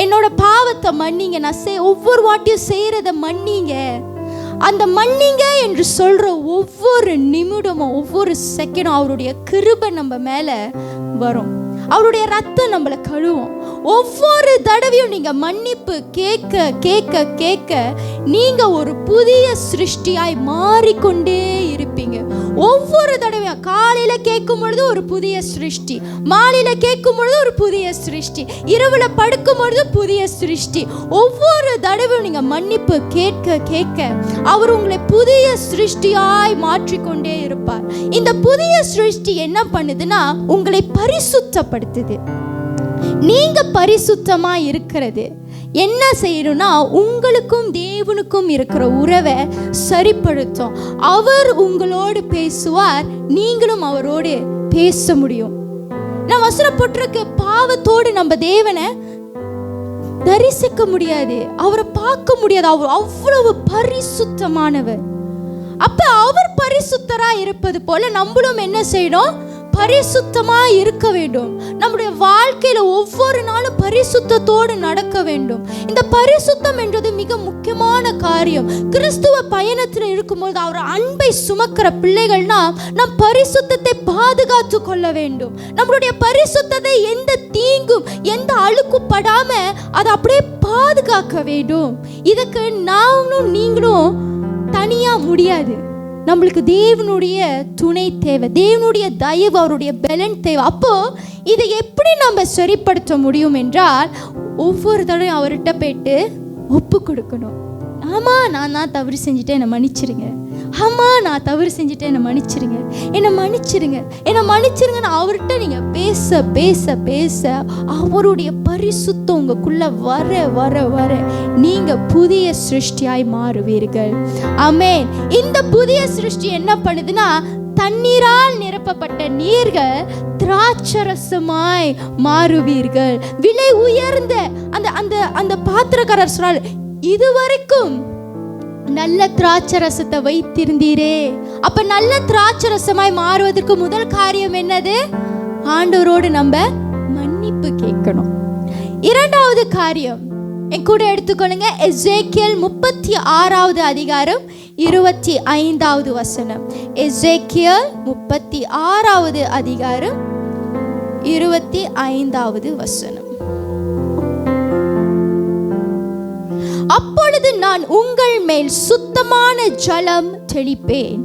என்னோட பாவத்தை மன்னிங்க, நான் ஒவ்வொரு வாட்டியும் செய்யறத மன்னிங்க. அந்த மன்னிங்க என்று சொல்ற ஒவ்வொரு நிமிடமும் ஒவ்வொரு செகண்டும் அவருடைய கிருபை நம்ம மேல வரும். அவருடைய ரத்தம் நம்மளை கழுவும். ஒவ்வொரு தடவையும் நீங்க மன்னிப்பு கேட்க கேட்க கேட்க நீங்க ஒரு புதிய சிருஷ்டியாய் மாறிக்கொண்டே இருப்பீங்க. ஒவ்வொரு தடவையும் காலையில கேட்கும் பொழுது ஒரு புதிய சிருஷ்டி, மாலையில கேட்கும் பொழுது ஒரு புதிய சிருஷ்டி, இரவுல படுக்கும் பொழுது புதிய சிருஷ்டி. ஒவ்வொரு தடவையும் நீங்க மன்னிப்பு கேட்க கேட்க அவர் உங்களை புதிய சிருஷ்டியாய் மாற்றிக்கொண்டே இருப்பார். இந்த புதிய சிருஷ்டி என்ன பண்ணுதுன்னா உங்களை பரிசுத்தப்படுத்துது. நீங்க பரிசுத்தமா இருக்கிறது என்ன செய்யணும்னா உங்களுக்கும் தேவனுக்கும் இருக்கிற உறவை சரிப்படுத்தும். அவர் உங்களோடு பேசுவார், நீங்களும் அவரோடு பேச முடியும். நான் வசனப்பட்டிருக்க பாவத்தோடு நம்ம தேவனை தரிசிக்க முடியாது, அவரை பார்க்க முடியாது. அவர் அவ்வளவு பரிசுத்தமானவர். அப்ப அவர் பரிசுத்தரா இருப்பது போல நம்மளும் என்ன செய்யணும்? பரிசுத்தமா இருக்க வேண்டும். நம்முடைய வாழ்க்கையில ஒவ்வொரு நாளும் பரிசுத்தத்தோடு நடக்க வேண்டும். இந்த பரிசுத்தம் என்றது மிக முக்கியமான காரியம். கிறிஸ்துவ பயணத்தில் இருக்கும்போது அவர் அன்பை சுமக்கிற பிள்ளைகள்னா நம் பரிசுத்தத்தை பாதுகாத்து கொள்ள வேண்டும். நம்மளுடைய பரிசுத்தத்தை எந்த தீங்கும் எந்த அழுக்குப்படாம அதை அப்படியே பாதுகாக்க வேண்டும். இதுக்கு நானும் நீங்களும் தனியா முடியாது. நம்மளுக்கு தேவனுடைய துணை தேவை, தேவனுடைய தயவு, அவருடைய பலன் தேவை. அப்போ இதை எப்படி நம்ம சரிப்படுத்த முடியும் என்றால் ஒவ்வொரு தடவையும் அவர்கிட்ட போயிட்டு ஒப்பு கொடுக்கணும். ஆமா நான் தான் தவறு செஞ்சுட்டேன், என்னை மன்னிச்சிருங்க. ஆமா நான் தவறு செஞ்சுட்டேன், என்னை மன்னிச்சிருங்க, என்னை மன்னிச்சிருங்க, என்னை மன்னிச்சிருங்கன்னு அவர்கிட்ட நீங்க பேச பேச பேச அவருடைய பரிசுத்தம் உங்களுக்குள்ள வர வர வர நீங்க புதிய சிருஷ்டியாய் மாறுவீர்கள். ஆமென். இந்த புதிய சிருஷ்டி என்ன பண்ணுதுன்னா தண்ணீரால் நிரப்பப்பட்ட நீர்கள் திராட்சரசமாய் மாறுவீர்கள். விலை உயர்ந்த அந்த அந்த அந்த பாத்திரக்காரர் சொல்றாரு, இதுவரைக்கும் நல்ல திராட்சரசத்தை வைத்திருந்தீரே. அப்ப நல்ல திராட்சரசமாய் மாறுவதற்கு முதல் காரியம் என்னது? ஆண்டவரோடு நம்ம மன்னிப்பு கேட்கணும். இரண்டாவது காரியம் என் கூட எடுத்துக்கொள்ளுங்க. எசேக்கியேல் 36வது அதிகாரம் 25வது வசனம். எசேக்கியேல் 36வது அதிகாரம் 25வது வசனம். அப்பொழுது நான் உங்கள் மேல் சுத்தமான ஜலம் தெளிப்பேன்.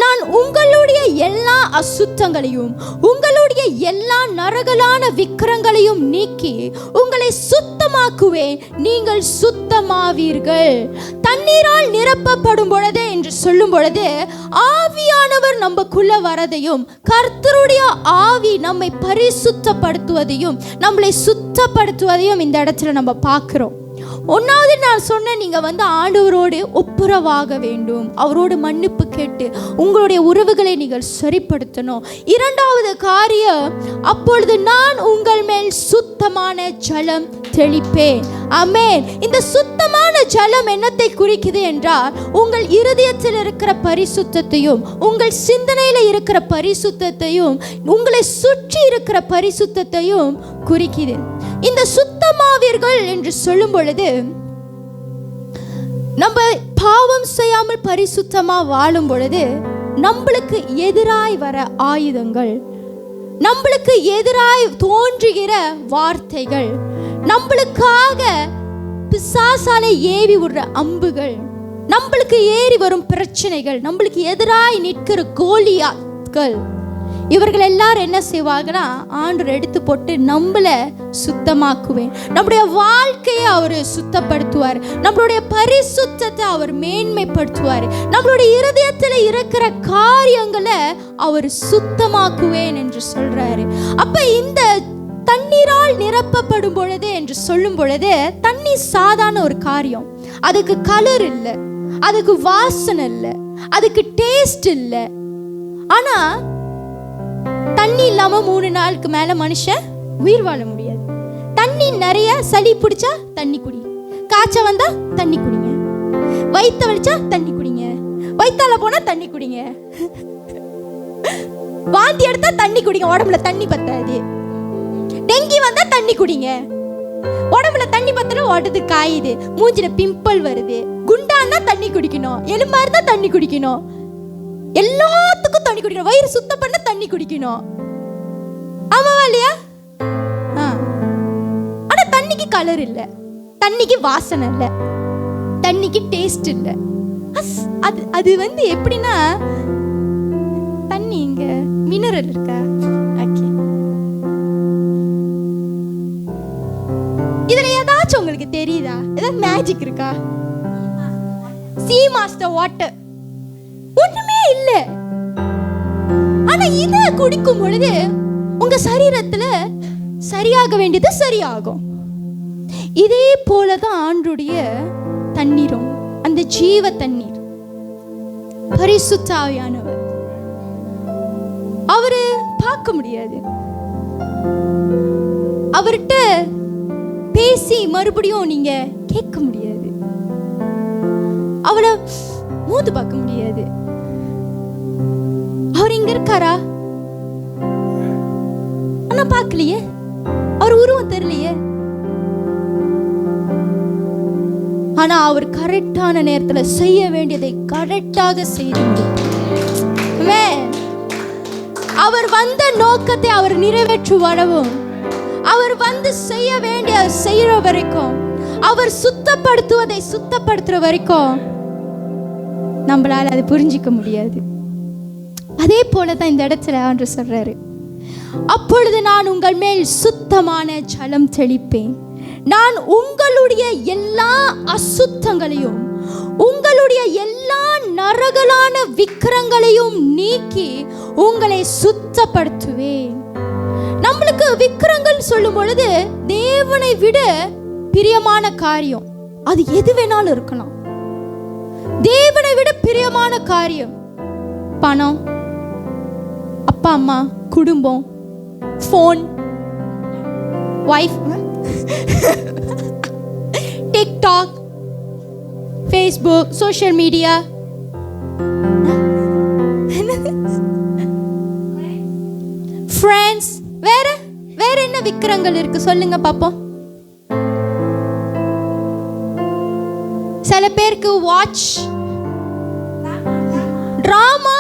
நான் உங்களுடைய எல்லா அசுத்தங்களையும் உங்களுடைய எல்லா நரகலான விக்கிரங்களையும் நீக்கி உங்களை சுத்தமாக்குவேன். நீங்கள் சுத்தமாவீர்கள். தண்ணீரால் நிரப்பப்படும் பொழுது என்று சொல்லும் பொழுது ஆவியானவர் நமக்குள்ள வரதையும், கர்த்தருடைய ஆவி நம்மை பரிசுத்தப்படுத்துவதையும், நம்மளை சுத்தப்படுத்துவதையும் இந்த இடத்துல நம்ம பார்க்கிறோம். ஒன்றாவது நான் சொன்னேன், நீங்கள் ஆண்டவரோடு ஒப்புரவாக வேண்டும், அவரோடு மன்னிப்பு கேட்டு உங்களுடைய உறவுகளை நீங்கள் சரிப்படுத்தணும். இரண்டாவது காரியம், அப்பொழுது நான் உங்கள் மேல் சுத்தமான ஜலம் தெளிப்பேன். ஆமென். இந்த சுத்தமான ஜலம் என்னத்தை குறிக்குது என்றால், உங்கள் இருதயத்தில் இருக்கிற பரிசுத்தத்தையும், உங்கள் சிந்தனையில் இருக்கிற பரிசுத்தத்தையும், உங்களை சுற்றி இருக்கிற பரிசுத்தத்தையும் குறிக்குது. இந்த சுத்தமாவீர்கள் என்று சொல்லும் பொழுது, நம்ம பாவம் செய்யாமல் பரிசுத்தமா வாழும் பொழுது நம்மளுக்கு எதிராய் வர ஆயுதங்கள், நம்மளுக்கு எதிராய் தோன்றுகிற வார்த்தைகள், நம்மளுக்காக பிசாசாலே ஏவி விடுற அம்புகள், நம்மளுக்கு ஏறி வரும் பிரச்சனைகள், நம்மளுக்கு எதிராய் நிற்கிற கோலியாட்கள், இவர்கள் எல்லாரும் என்ன செய்வாங்கன்னா, ஆண்டவர் எடுத்து போட்டு நம்மள சுத்தமாக்குவேன். நம்முடைய வாழ்க்கையை அவர் சுத்தப்படுத்துவார். நம்மளுடைய பரிசுத்தத்தை அவர் மேன்மைப்படுத்துவார். நம்மளுடைய இருதயத்தில் இருக்கிற காரியங்களை அவர் சுத்தமாக்குவேன் என்று சொல்றாரு. அப்ப இந்த தண்ணீரால் நிரப்பப்படும் பொழுது என்று சொல்லும் பொழுது, தண்ணீர் சாதாரண ஒரு காரியம். அதுக்கு கலர் இல்லை, அதுக்கு வாசனை இல்லை, அதுக்கு டேஸ்ட் இல்லை. ஆனா தண்ணி இல்லாம 3 நாளுக்கு மேல மனுஷன் உயிர் வாழ முடியாது. தண்ணி நிறைய, சளி பிடிச்சா தண்ணி குடி, காய்ச்ச வந்தா தண்ணி குடிங்க, வயிற்ற வலிச்சா தண்ணி குடிங்க, வயிற்றால போனா தண்ணி குடிங்க, வாந்தி எடுத்தா தண்ணி குடிங்க, உடம்புல தண்ணி பத்தாது. டெங்கி வந்தா தண்ணி குடிங்க, உடம்புல தண்ணி பத்தல, உடது காயுது, மூஞ்சில பிம்பிள் வருது, குண்டான்னா தண்ணி குடிக்கணும், எலும்பா இருந்தா தண்ணி குடிக்கணும், எல்லாத்துக்கும் தண்ணி குடிக்கணும், வயிறு சுத்தம் பண்ண தண்ணி குடிக்கணும். ஆமாவா இல்லையா? ஆனா தண்ணிக்கு கலர் இல்ல, தண்ணிக்கு வாசனை இல்ல, தண்ணிக்கு டேஸ்ட் இல்ல. அது எப்படின்னா, தண்ணி இங்க மினரல் இருக்கா? ஓகே, இதுல ஏதாச்சும் உங்களுக்கு தெரியுதா? ஏதாவது மேஜிக் இருக்கா? சீ மாஸ்டர் வாட்டர் ஒண்ணுமே இல்ல. ஆனா இத குடிக்கும் பொழுது உங்க சரீரத்துல சரியாக வேண்டியது சரியாகும். இதே போலதான் ஆண்டருடைய தண்ணீரும், அந்த ஜீவ தண்ணீர், பரிசுத்த ஆவியானவர். அவரு பார்க்க முடியாது, அவர்கிட்ட பேசி மறுபடியும் நீங்க கேட்க முடியாது, அவளை மூந்து பார்க்க முடியாது. அவர் இங்க இருக்காரா? ஆனா பார்க்கலையே, அவர் உருவம் தெரியலையே. ஆனா அவர் கரெக்டான நேரத்துல செய்ய வேண்டியதை கரெக்டாக செய்து, அவர் வந்த நோக்கத்தை அவர் நிறைவேற்று வரவும், அவர் வந்து செய்ய வேண்டிய செய்யற வரைக்கும், அவர் சுத்தப்படுத்துவதை சுத்தப்படுத்துற வரைக்கும் நம்மளால அதை புரிஞ்சிக்க முடியாது. அதே போலதான் இந்த இடத்துல ஆண்டவர் சொல்றாரு, அப்பொழுது நான் உங்கள் மேல் சுத்தமான ஜலம் தெளிப்பேன். நான் உங்களுடைய எல்லா அசுத்தங்களையும் உங்களுடைய எல்லா நரகலான விக்கிரங்களையும் நீக்கி உங்களை சுத்தப்படுத்துவேன். நம்மளுக்கு விக்கிரங்கள் சொல்லும் பொழுது தேவனை விட பிரியமான காரியம் அது எது வேணாலும் இருக்கலாம். தேவனை விட பிரியமான காரியம் பணம், அப்பா அம்மா, குடும்பம், phone, wife, TikTok, Facebook, social media, friends, வேற வேற என்ன விக்கிரங்கள் இருக்கு சொல்லுங்க பாப்போம். பேருக்கு watch drama,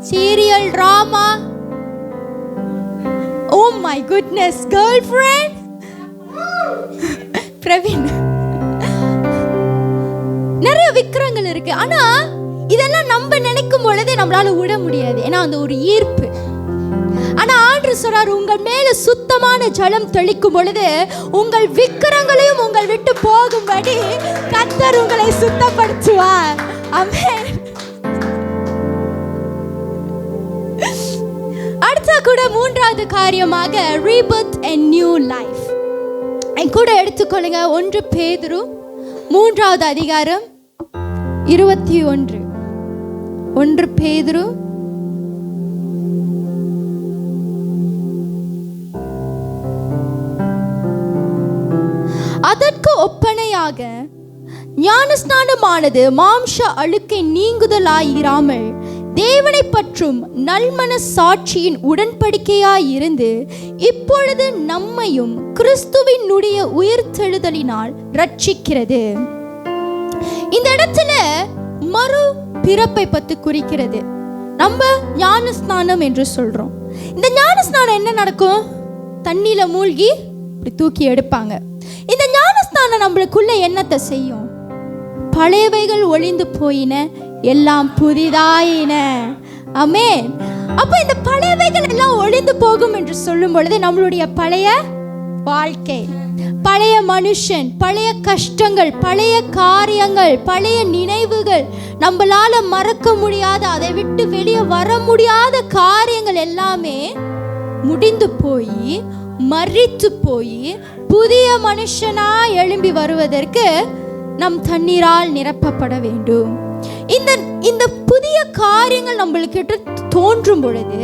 serial drama. Oh my goodness, girl friend Praveen. நிறைய விக்கிரங்கள் இருக்கு. ஆனா இதெல்லாம் நம்ம நினைக்கும் பொழுது நம்மளால விட முடியாது, ஏன்னா அந்த ஒரு ஈர்ப்பு. ஆனா ஆண்டவர் சொல்றார், உங்கள் மேல சுத்தமான ஜலம் தெளிக்கும் பொழுது உங்கள் விக்கிரங்களையும் உங்கள் விட்டு போகும்படி கர்த்தர் உங்களை சுத்தப்படுத்துவார். ஆமென். அடுத்த கூட மூன்றாவது காரியமாக rebirth and new life. என் கூட எடுத்துக்கொள்ளுங்க. 1 பேதுரு 3வது அதிகாரம் 21. 1 பேதுரு அதற்கு ஒப்பனையாக ஞானஸ்நானமானது மாம்ச அழுக்கை நீங்குதலாயிராமல் தேவனை பற்றும் நல்மன சாட்சியின் உடன்படிக்கையாயிருந்து இப்பொழுது நம்மையும் கிறிஸ்துவினுடைய உயிர்த்தெழுதலினால் ரட்சிக்கிறது. இந்த இடத்துல மறு பிறப்பை பற்றி குறிக்கிறது. நம்ம ஞானஸ்நானம் என்று சொல்றோம். இந்த ஞானஸ்நானம் என்ன நடக்கும்? தண்ணியில மூழ்கி இப்படி தூக்கி எடுப்பாங்க. இந்த ஞானஸ்நானம் நம்மளுக்குள்ள என்னத்தை செய்யும்? பழையவைகள் ஒளிந்து போயின, எல்லாம் புதிதாயின. ஆமென். அப்ப இந்த பழையவைகள் எல்லாம் ஒளிந்து போகும் என்று சொல்லும் பொழுது நம்மளுடைய பழைய வாழ்க்கை, பழைய மனுஷன், பழைய கஷ்டங்கள், பழைய காரியங்கள், பழைய நினைவுகள், நம்மளால மறக்க முடியாத, அதை விட்டு வெளியே வர முடியாத காரியங்கள் எல்லாமே முடிந்து போய் மரித்து போய் புதிய மனுஷனா எழும்பி வருவதற்கு நம் தண்ணீரால் நிரப்பப்பட வேண்டும். இந்த புதிய காரியங்கள் நம்மளுக்கு தோன்றும் பொழுது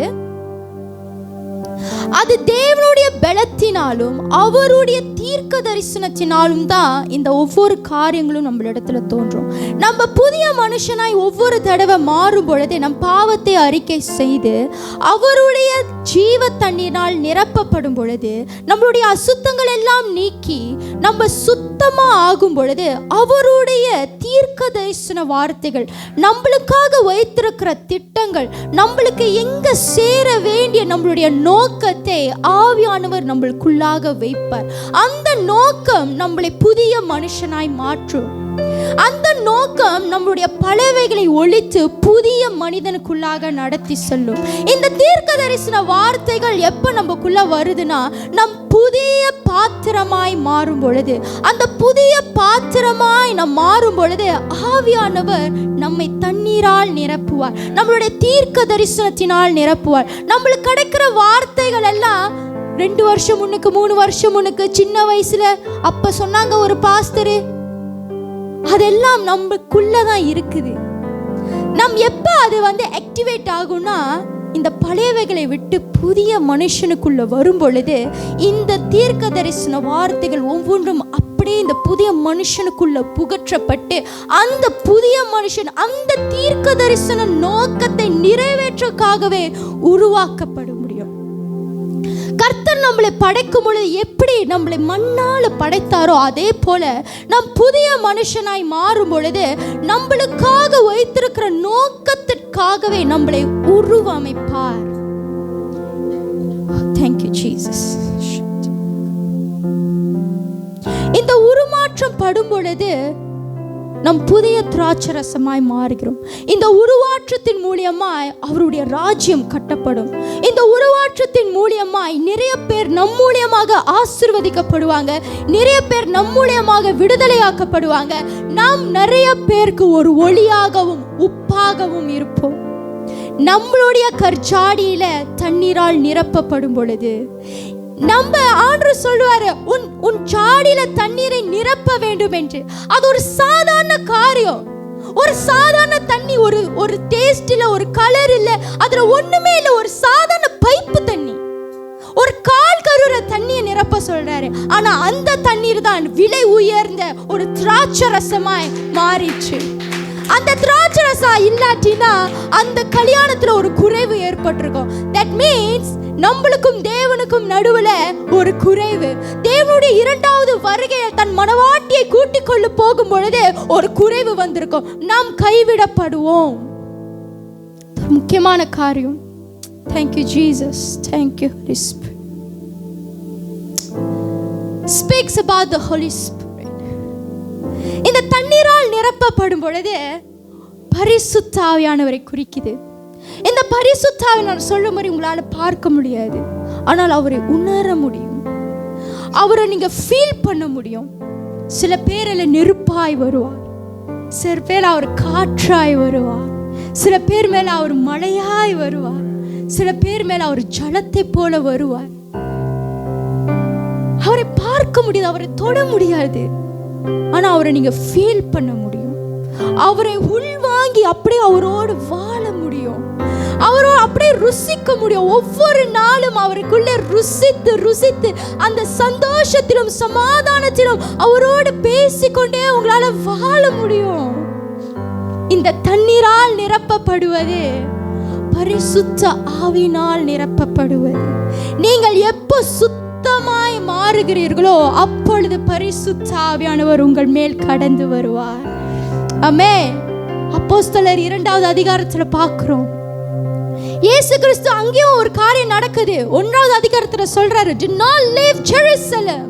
அது தேவனுடைய பலத்தினாலும் அவருடைய தீர்க்க தரிசனத்தினாலும் தான் இந்த ஒவ்வொரு காரியங்களும் நம்மளிடத்துல தோன்றும். நம்ம புதிய மனுஷனாய் ஒவ்வொரு தடவை மாறும் பொழுது நம் பாவத்தை அறிக்கை செய்து அவருடைய ஜீவ தண்ணீரால் நிரப்பப்படும் பொழுது நம்மளுடைய அசுத்தங்கள் எல்லாம் நீக்கி நம்ம சுத்தமா ஆகும் பொழுது அவருடைய தீர்க்க தரிசன வார்த்தைகள், நம்மளுக்காக வைத்திருக்கிற திட்டங்கள், நம்மளுக்கு எங்க சேர வேண்டிய நம்மளுடைய நோக்கத்தை ஆவியானவர் நம்மளுக்குள்ளாக வைப்பார். அந்த நோக்கம் நம்மளை புதிய மனுஷனாய் மாற்றும். அந்த நோக்கம் நம்மளுடைய பழையவைகளை ஒழித்து புதிய மனிதனுக்குள்ளாக நடத்தி செல்லும். இந்த தீர்க்க தரிசன வார்த்தைகள் எப்ப நமக்குள்ள வருதுன்னா, நம் புதிய பாத்திரமாய் மாறும் பொழுது, அந்த புதிய பாத்திரமாய் நாம் மாறும் பொழுது ஆவியானவர் நம்மை தண்ணீரால் நிரப்புவார், நம்மளுடைய தீர்க்க தரிசனத்தினால் நிரப்புவார். நம்மளுக்கு கிடைக்கிற வார்த்தைகள் எல்லாம் 2 வருஷம் முன்னுக்கு 3 வருஷம் முன்னுக்கு சின்ன வயசுல அப்ப சொன்னாங்க ஒரு பாஸ்டரு, அதெல்லாம் நமக்குள்ளதான் இருக்குது. நம் எப்ப அது ஆக்டிவேட் ஆகும்னா, இந்த பழையவைகளை விட்டு புதிய மனுஷனுக்குள்ள வரும் பொழுது இந்த தீர்க்க தரிசன வார்த்தைகள் ஒவ்வொன்றும் அப்படியே இந்த புதிய மனுஷனுக்குள்ள புகற்றப்பட்டு அந்த புதிய மனுஷன் அந்த தீர்க்க தரிசன நோக்கத்தை நிறைவேற்றக்காகவே உருவாக்கப்பட முடியும். கர்த்தர் நம்மளை படைக்கும் பொழுது எப்படி நம்மளை மண்ணால படைத்தாரோ அதே போல நம் புதிய மனுஷனாய் மாறும் பொழுது நம்மளுக்காக வைத்திருக்கிற நோக்கத்திற்காகவே நம்மளை உருவமைப்பார். Thank you Jesus. இந்த உருமாற்றம் படும் பொழுது நம் புதிய திராட்சரசமாய் மாறுகிறோம். இந்த உருவாற்றத்தின் மூலியமாய் அவருடைய ராஜ்யம் கட்டப்படும். இந்த உருவாற்றத்தின் மூலியமாய் நிறைய பேர் நம் மூலியமாக ஆசீர்வதிக்கப்படுவாங்க, நிறைய பேர் நம் மூலியமாக விடுதலையாக்கப்படுவாங்க. நாம் நிறைய பேருக்கு ஒரு ஒளியாகவும் உப்பாகவும் இருப்போம். நம்மளுடைய கற்சாடியில தண்ணீரால் நிரப்பப்படும் பொழுது நம்ம ஆண்டவர் சொல்லுவாரு, உன் சாடியில தண்ணீரை நிரப்ப வேண்டும் என்று. அது ஒரு சாதாரண காரியம். ஒரு சாதாரண தண்ணி, ஒரு டேஸ்ட் இல்ல, ஒரு கலர் இல்ல, அதுல ஒண்ணுமே இல்ல, ஒரு சாதாரண பைப்பு தண்ணி, ஒரு கால் கருற தண்ணியை நிரப்ப சொல்றாரு. ஆனா அந்த தண்ணீர் தான் விலை உயர்ந்த ஒரு திராட்சரசமாய் மாறிச்சு. அந்த திராட்சரசம் இல்லாட்டினா அந்த கல்யாணத்துல ஒரு குறைவு ஏற்பட்டிருக்கும். தட் மீன்ஸ் நம்மளுக்கும் தேவனுக்கும் நடுவுல ஒரு குறைவு. தேவனுடைய இரண்டாவது வருகையில் தன் மனவாட்டியை கூட்டிக் கொண்டு போகும் பொழுது ஒரு குறைவு வந்திருக்கும். நாம் கைவிடப்படுவோம். முக்கியமான காரியம். Thank you Jesus. Thank you Holy Spirit. Speaks about the Holy Spirit. இந்த தண்ணீரால் நிரப்பப்படும் பொழுது பரிசுத்த ஆவியானவரை குறிக்குது. இந்த பரிசுத்த ஆவியானவர் சொல்லும் போது உங்களால பார்க்க முடியாது, ஆனால் அவரை உணர முடியும், அவரை நீங்க ஃபீல் பண்ண முடியும். சில பேர்ல நெருப்பாய் வருவார், சில பேர் அவர் காற்றாய் வருவார், சில பேர் மேல அவர் மழையாய் வருவார், சில பேர் மேல அவர் ஜலத்தை போல வருவார். அவரை பார்க்க முடியாது, அவரை தொட முடியாது, ஆனா அவரை நீங்க ஃபீல் பண்ண முடியும். அவரை உள்வாங்கி அப்படியே அவரோடு வாழ முடியும், அவரோடு அப்படியே ருசிக்க முடியும். ஒவ்வொரு நாளும் அவருக்குள்ளே ருசித்து ருசித்து அந்த சந்தோஷத்திலும் சமாதானத்திலும் அவரோடு பேசிக்கொண்டே உங்களால வாழ முடியும். இந்த தண்ணீரால் நிரப்பப்படுவது பரிசுத்த ஆவியினால் நிரப்பப்படுவது. நீங்கள் எப்போ சுத்தமாய் மாறுகிறீர்களோ அப்பொழுது பரிசுத்த ஆவியானவர் உங்கள் மேல் கடந்து வருவார். ஆமென். அப்போஸ்தலர் 2வது அதிகாரத்துல பார்க்கிறோம், இயேசு கிறிஸ்து அங்கேயும் ஒரு காரியம் நடக்குது. 1வது அதிகாரத்துல சொல்றாரு, do not leave Jerusalem.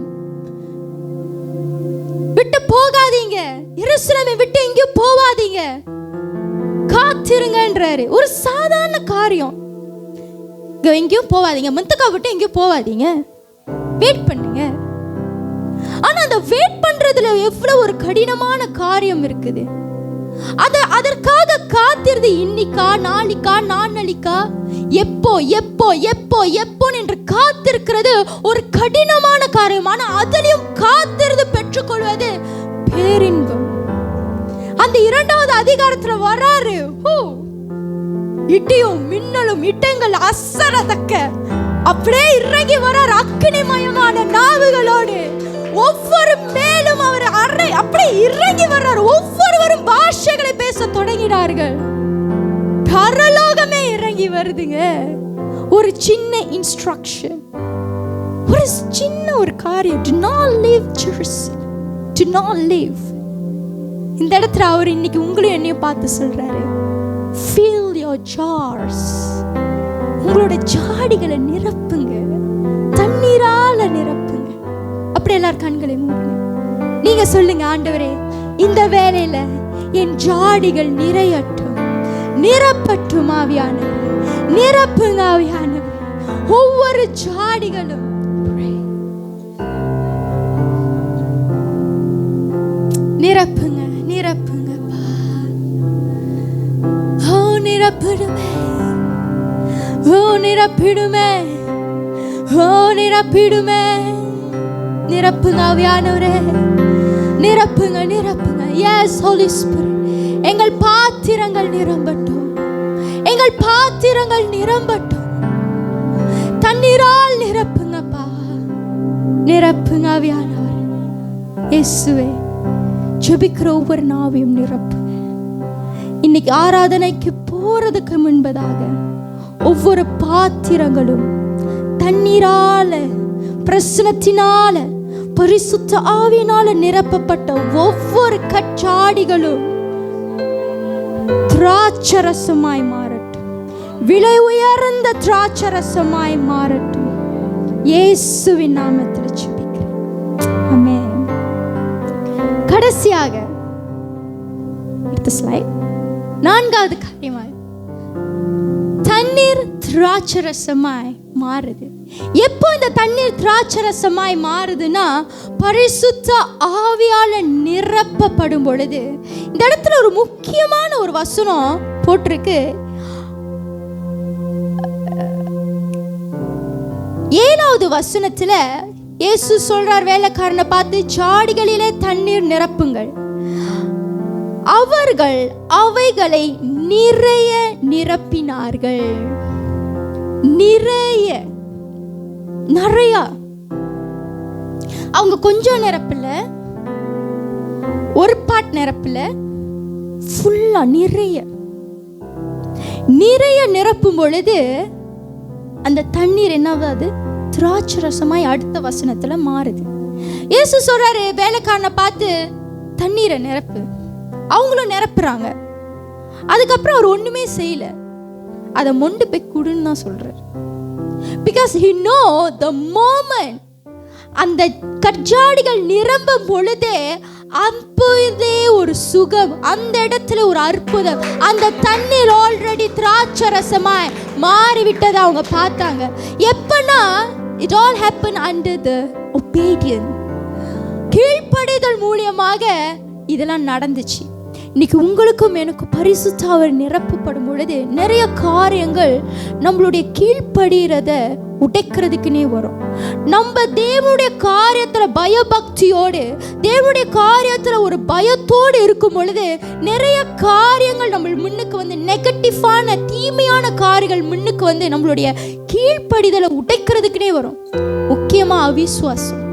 விட்டு போகாதீங்க, எருசலேமை விட்டு எங்கேயும் போவாதீங்க, காத்திருங்கன்றாரு. ஒரு சாதாரண காரியம். எங்கேயும் போவாதீங்க, மந்தக்கா விட்டு எங்கேயும் போவாதீங்க, வெயிட் பண்ணுங்க. ஆனா அந்த வெயிட் பண்றதுல எவ்வளவு ஒரு கடினமான காரியம் இருக்குது. அதற்காக காத்திருந்து இன்னிக்கா நாளைக்கா நாளலிக்கா எப்போ எப்போ எப்போ எப்போ என்று காத்திருக்கிறது ஒரு கடினமான காரியம். ஆனா அதிலும் காத்திருந்து பெற்றுக்கொள்வது பேரின்பம். அந்த 2வது அதிகாரத்துல வராரு, இடியும் மின்னலும் இடங்கள் அசரதக்க அப்படியே இறங்கி வரார் அக்கினிமயமான நாவுகளோடு. ஒவ்வொரு மேலும் அவர் அப்படியே இறங்கி வர்றார். ஒவ்வொருவரும் பாஷைகளை பேச தொடங்கினார்கள். பரலோகமே இறங்கி வருதுங்க. ஒரு சின்ன இன்ஸ்ட்ரக்ஷன், ஒரு சின்ன ஒரு காரியம், do not leave Jerusalem, do not leave. இந்த இடத்துல அவர் இன்னைக்கு உங்களையும் என்னையும் பார்த்து சொல்றாரு, fill your jars. உங்களோட ஜாடிகளை நிரப்புங்க, தண்ணீரால நிரப்புங்க. அப்படி எல்லாரும் கண்களை மூடுங்க. நீங்க சொல்லுங்க, ஆண்டவரே இந்த வேளையில என் ஜாடிகள் நிறையட்டும், நிரப்பட்டும் ஆவியானவரே, நிரப்புங்க ஆவியானவரே. ஒவ்வொரு ஜாடிகளும் நிரப்புங்க, நிரப்புங்க. ஓ நிரப்பிடுமே, ஓ நிரப்பிடுமே, ஓ நிரப்பிடுமே. நிரப்புங்க ஆவியானவரே, நிரப்புங்க, நிரப்புங்க. எஸ் ஹோலி ஸ்பிரிட், எங்கள் பாத்திரங்கள் நிரம்பட்டும், எங்கள் பாத்திரங்கள் நிரம்பட்டும். தண்ணீரால் நிரப்புங்கப்பா, நிரப்புங்க ஆவியானவரே. இயேசுவே, ஜெபிக்கிற ஒவ்வொரு நாவையும் நிரப்புங்க. இன்னைக்கு ஆராதனைக்கு போறதுக்கு முன்பதாக ஒவ்வொரு பாத்திரங்களும் தண்ணீரால, பிரசனத்தினால, பரிசுத்த ஆவியினால நிரப்பப்பட்ட ஒவ்வொரு கச்சாடிகளும் திராட்சரசமாய் மாறட்டும், விலை உயர்ந்த திராட்சரசமாய் மாறட்டும். இயேசுவின் நாமத்தில் ஜெபிக்கிறேன். ஆமென். கடைசியாக அடுத்த ஸ்லைட், 4வது காரியமாய் தண்ணீர் திராட்சரசமாய் மாறுது. எப்போ இந்த தண்ணீர் திராட்சரசமாய் மாறுதுன்னா பரிசுத்த ஆவியால நிரப்பப்படும் பொழுது. இந்த இடத்துல ஒரு முக்கியமான ஒரு வசனம் போட்டிருக்கு. 7வது வசனத்துல இயேசு சொல்றார், வேலைக்காரனை பார்த்து, ஜாடிகளிலே தண்ணீர் நிரப்புங்கள். அவர்கள் அவைகளை நிறைய நிரப்பினார்கள். நிறைய, நிறைய. அவங்க கொஞ்சம் நிரப்பல, ஒரு பாட் நிரப்பல, ஃபுல்லா நிறைய நிறைய நிரப்பும் பொழுது அந்த தண்ணீர் என்னவாது? திராட்சரசமாய் அடுத்த வசனத்துல மாறுது. இயேசு சொல்றாரு, வேலைக்காரனை பார்த்து தண்ணீரை நிரப்பு. அவங்களும் நிரப்புறாங்க. அதுக்கப்புறம் அவர் ஒண்ணுமே செய்யல, அதை மொண்டு போய் குடுன்னு தான் சொல்றாரு. Because he know the moment அந்த கற்ஜாடிகள் நிரம்பும் பொழுதே அப்போதே ஒரு சுகம், அந்த இடத்துல ஒரு அற்புதம், அந்த தண்ணீர் ஆல்ரெடி திராட்சரசமாய் மாறிவிட்டதை அவங்க பார்த்தாங்க. எப்பனா it all happened under the obedience. கீழ்ப்படிதல் மூலியமாக இதெல்லாம் நடந்துச்சு. இன்னைக்கு உங்களுக்கும் எனக்கு பரிசுத்த ஆவியானவர் நிரப்பப்படும் பொழுது நிறைய காரியங்கள் நம்மளுடைய கீழ்ப்படுகிறத உடைக்கிறதுக்குனே வரும். நம்ம தேவனுடைய காரியத்துல பயபக்தியோடு, தேவனுடைய காரியத்துல ஒரு பயத்தோடு இருக்கும் பொழுது நிறைய காரியங்கள் நம்ம முன்னுக்கு வந்து, நெகட்டிவான தீமையான காரியங்கள் முன்னுக்கு வந்து நம்மளுடைய கீழ்ப்படிதலை உடைக்கிறதுக்குனே வரும். முக்கியமா அவிசுவாசம்.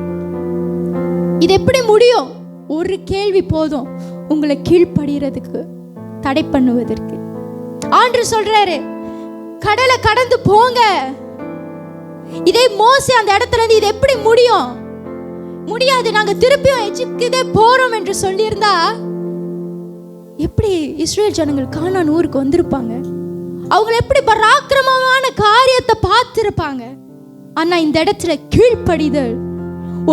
இது எப்படி முடியும்? ஒரு கேள்வி போதும் உங்களை கீழ்ப்படுகிறதுக்கு, தடை பண்ணுவதற்கு. ஆண்டவர் சொல்றாரு, கடலை கடந்து போங்க. இதே மோசே அந்த இடத்துல இருந்து இது எப்படி முடியும்? முடியாது. நாங்க திருப்பியும் எகிப்துக்கே போறோம் என்று சொல்லியிருந்தா எப்படி இஸ்ரேல் ஜனங்கள் கானான் ஊருக்கு வந்திருப்பாங்க? அவங்க எப்படி பராக்கிரமமான காரியத்தை பார்த்திருப்பாங்க? ஆனா இந்த இடத்துல கீழ்ப்படிதல்,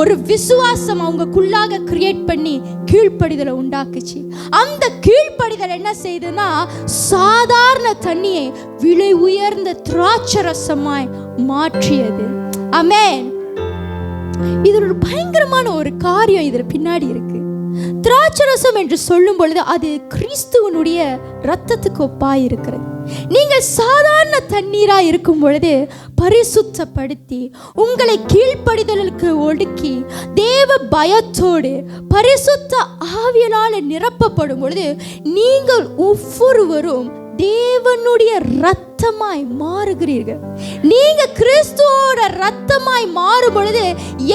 ஒரு விசுவாசம் அவங்களுக்குள்ளாக கிரியேட் பண்ணி கீழ்ப்படிதலை உண்டாக்குச்சு. அந்த கீழ்ப்படிதல் என்ன செய்யுதுன்னா, சாதாரண தண்ணியை விலை உயர்ந்த திராட்சரசமாய் மாற்றியது. ஆமென். இது ஒரு பயங்கரமான ஒரு காரியம் இதுல பின்னாடி இருக்கு. திராட்சரசம் என்று சொல்லும் பொழுது அது கிறிஸ்துவனுடைய இரத்தத்துக்கு ஒப்பாய் இருக்கிறது. நீங்கள் சாதாரண தண்ணீரா இருக்கும் பொழுது பரிசுத்தப்படுத்தி உங்களை கீழ்ப்படிதலுக்கு ஒடுக்கி தேவ பயத்தோடு பரிசுத்த ஆவியால நிரப்பப்படும் பொழுது நீங்கள் ஒவ்வொருவரும் தேவனுடைய ரத்தமாய் மாறுகிறீர்கள். நீங்க கிறிஸ்துவோட ரத்தமாய் மாறும் பொழுது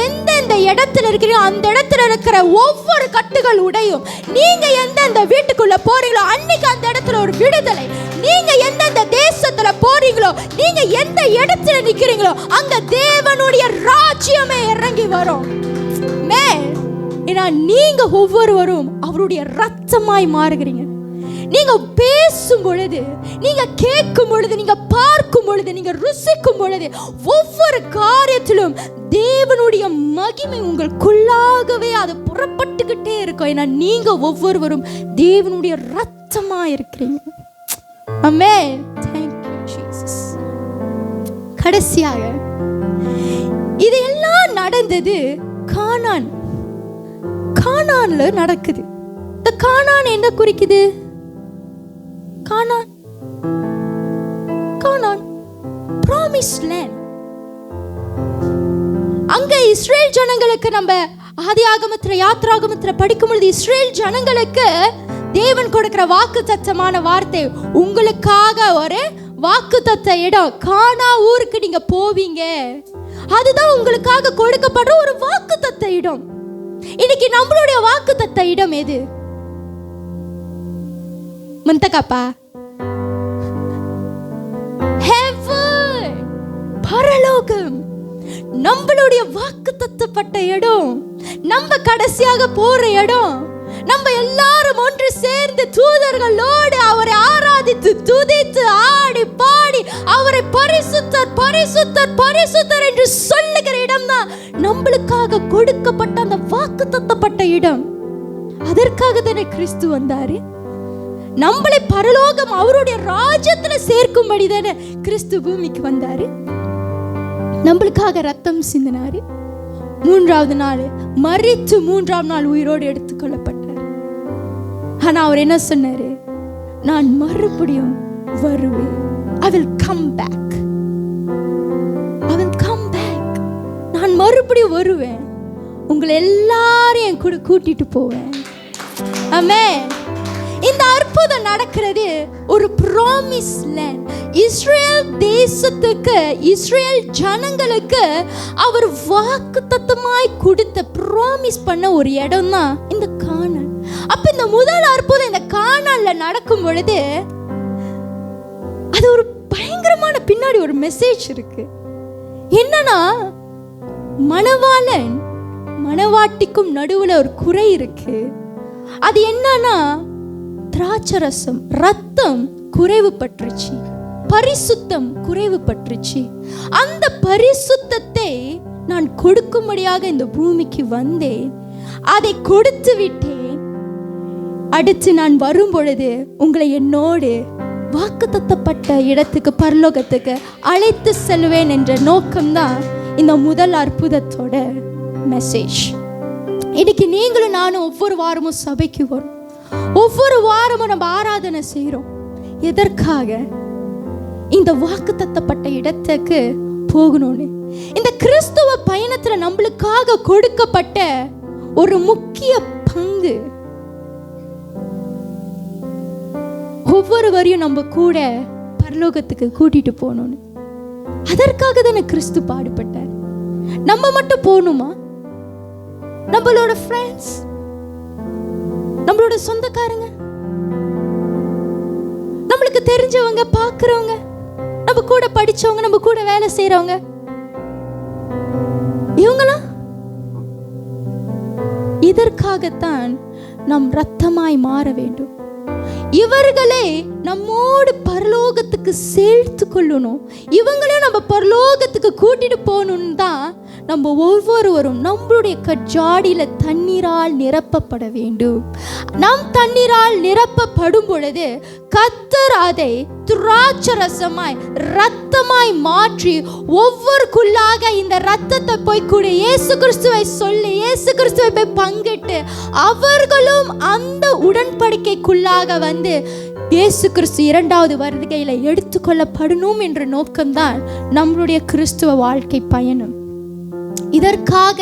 எந்தெந்த இடத்துல இருக்கிறீங்களோ அந்த இடத்துல இருக்கிற ஒவ்வொரு கட்டுகள் உடையும். நீங்க எந்தெந்த வீட்டுக்குள்ள போறீங்களோ அன்னைக்கு அந்த இடத்துல ஒரு விடுதலை. நீங்க எந்தெந்த தேசத்துல போறீங்களோ, நீங்க எந்த இடத்துல நிக்கிறீங்களோ அங்க தேவனுடைய ராஜ்யமே இறங்கி வரும். ஏன்னா நீங்க ஒவ்வொருவரும் அவருடைய ரத்தமாய் மாறுகிறீங்க. நீங்க பேசும் பொழுது, நீங்க கேட்கும் பொழுது, நீங்க பார்க்கும் பொழுது, நீங்க ருசிக்கும் பொழுது ஒவ்வொரு காரியத்திலும் தேவனுடைய மகிமை உங்களுக்குள்ளாகவே அது புறப்பட்டுக்கிட்டே இருக்கும். ஏன்னா நீங்க ஒவ்வொருவரும் தேவனுடைய ரத்தமா இருக்கிறீங்க. ஆமென். Thank you Jesus. கடைசியாக இது எல்லாம் நடந்தது கானான்ல நடக்குது. இந்த கானான் என்ன குறிக்குது? கானான் promised land. அங்க இஸ்ரேல் ஜனங்களுக்கு நம்ம ஆதியாகமத்துல யாத்ராகமத்துல படிக்கும் பொழுது இஸ்ரேல் ஜனங்களுக்கு தேவன் கொடுக்கிற வாக்குத்தத்தமான வார்த்தை, உங்களுக்காக ஒரு வாக்குத்தத்த இடம் கானா ஊருக்கு நீங்க போவீங்க. அதுதான் உங்களுக்காக கொடுக்கப்படுற ஒரு வாக்குத்தத்த இடம். இன்னைக்கு நம்மளுடைய வாக்குத்தத்த இடம் எது? முந்தகப்பா, ஹெவன், பரலோகம் நம்மளுடைய வாக்குத்தத்தப்பட்ட இடம். நம்ம கடைசியாக போற இடம். நம்ம எல்லாரும் ஒன்று சேர்ந்து தூதர்களோடு அவரை ஆராதித்து துதித்து ஆடி பாடி அவரை பரிசுத்தர் பரிசுத்தர் பரிசுத்தர் என்று சொல்லுகிற இடம் தான் நம்மளுக்காக கொடுக்கப்பட்ட அந்த வாக்குத்தத்தப்பட்ட இடம். அதற்காக தானே கிறிஸ்து வந்தாரு. நம்மளை பரலோகம் அவருடைய ராஜ்யத்துல சேர்க்கும்படி தானே கிறிஸ்து பூமிக்கு வந்தாரு. நம்மளுக்காக ரத்தம் சிந்தினாரு. 3வது நாள் மரித்து 3ஆம் நாள் உயிரோடு எடுத்துக்கொள்ளப்பட்டார். ஆனா அவர் என்ன சொன்னாரு? நான் மறுபடியும் வருவேன். I will come back. I will come back. நான் மறுபடியும் வருவேன். உங்களை எல்லாரையும் என் கூட கூட்டிட்டு போவேன். ஆமென். இந்த அற்புதம் நடக்கிறது ஒரு ப்ராமிஸ் லேண்ட். இஸ்ரேல் தேசத்துக்கு, இஸ்ரேல் ஜனங்களுக்கு அவர் வாக்குத்தத்தமாய் கொடுத்த ப்ராமிஸ் பண்ண ஒரு இடம் தான் இந்த கானான். அப்ப இந்த முதல் அற்புதம் இந்த கானான்ல நடக்கும் பொழுது அது ஒரு பயங்கரமான பின்னாடி ஒரு மெசேஜ் இருக்கு. என்னன்னா மணவாளன் மணவாட்டிக்கும் நடுவுல ஒரு குறை இருக்கு. அது என்னன்னா, திராட்சரசம், ரத்தம் குறைவு பற்றுச்சு, பரிசுத்தம் குறைவு பற்றுச்சு. அந்த பரிசுத்தத்தை நான் கொடுக்கும்படியாக இந்த பூமிக்கு வந்தேன், அதை கொடுத்து விட்டேன். அடுத்து நான் வரும் பொழுது உங்களை என்னோடு வாக்குத்தத்தப்பட்ட இடத்துக்கு, பரலோகத்துக்கு அழைத்து செல்வேன் என்ற நோக்கம்தான் இந்த முதல் அற்புதத்தோட மெசேஜ். இன்னைக்கு நீங்களும் நானும் ஒவ்வொரு வாரமும் சபைக்கு வரும், ஒவ்வொரு வாரமும் நம்ம ஆராதனை செய்கிறோம். எதற்காக? இந்த வாக்குத்தத்தப்பட்ட இடத்துக்கு போகணும்னு. இந்த கிறிஸ்துவ பயணத்துல நம்மளுக்காக கொடுக்கப்பட்ட ஒரு முக்கிய பங்கு, ஒவ்வொருவரையும் நம்ம கூட பரலோகத்துக்கு கூட்டிட்டு போகணும்னு. அதற்காக தானே கிறிஸ்து பாடுபட்டார். நம்ம மட்டும் போகணுமா? நம்மளோட ஃப்ரெண்ட்ஸ், நம்மளோட சொந்தக்காரங்க, நம்மளுக்கு தெரிஞ்சவங்க, பார்க்கிறவங்க, நம்ம கூட படிச்சவங்க, நம்ம கூட வேலை செய்யறவங்க, இவங்களாம் இதற்காகத்தான் நாம் ரத்தமாய் மாற வேண்டும். இவர்களை நம்மோடு பரலோகத்துக்கு சேர்த்து கொள்ளணும். இவங்களையும் நம்ம பரலோகத்துக்கு கூட்டிட்டு போகணும்னு தான் நம்ம ஒவ்வொருவரும் நம்மளுடைய கஜாடியில தண்ணீரால் நிரப்பப்பட வேண்டும். நாம் தண்ணீரால் நிரப்பப்படும் பொழுது கர்த்தர் அதை திராட்சரசமாய் ரத்தமாய் மாற்றி ஒவ்வொருக்குள்ளாக இந்த ரத்தத்தை போய் கூட இயேசு கிறிஸ்துவை சொல்லி, இயேசு கிறிஸ்துவை போய் பங்கிட்டு அவர்களும் அந்த உடன்படிக்கைக்குள்ளாக வந்து இயேசு கிறிஸ்து இரண்டாவது வருகையில எடுத்துக்கொள்ளப்படணும் என்ற நோக்கம்தான் நம்மளுடைய கிறிஸ்துவ வாழ்க்கை பயணம். இதற்காக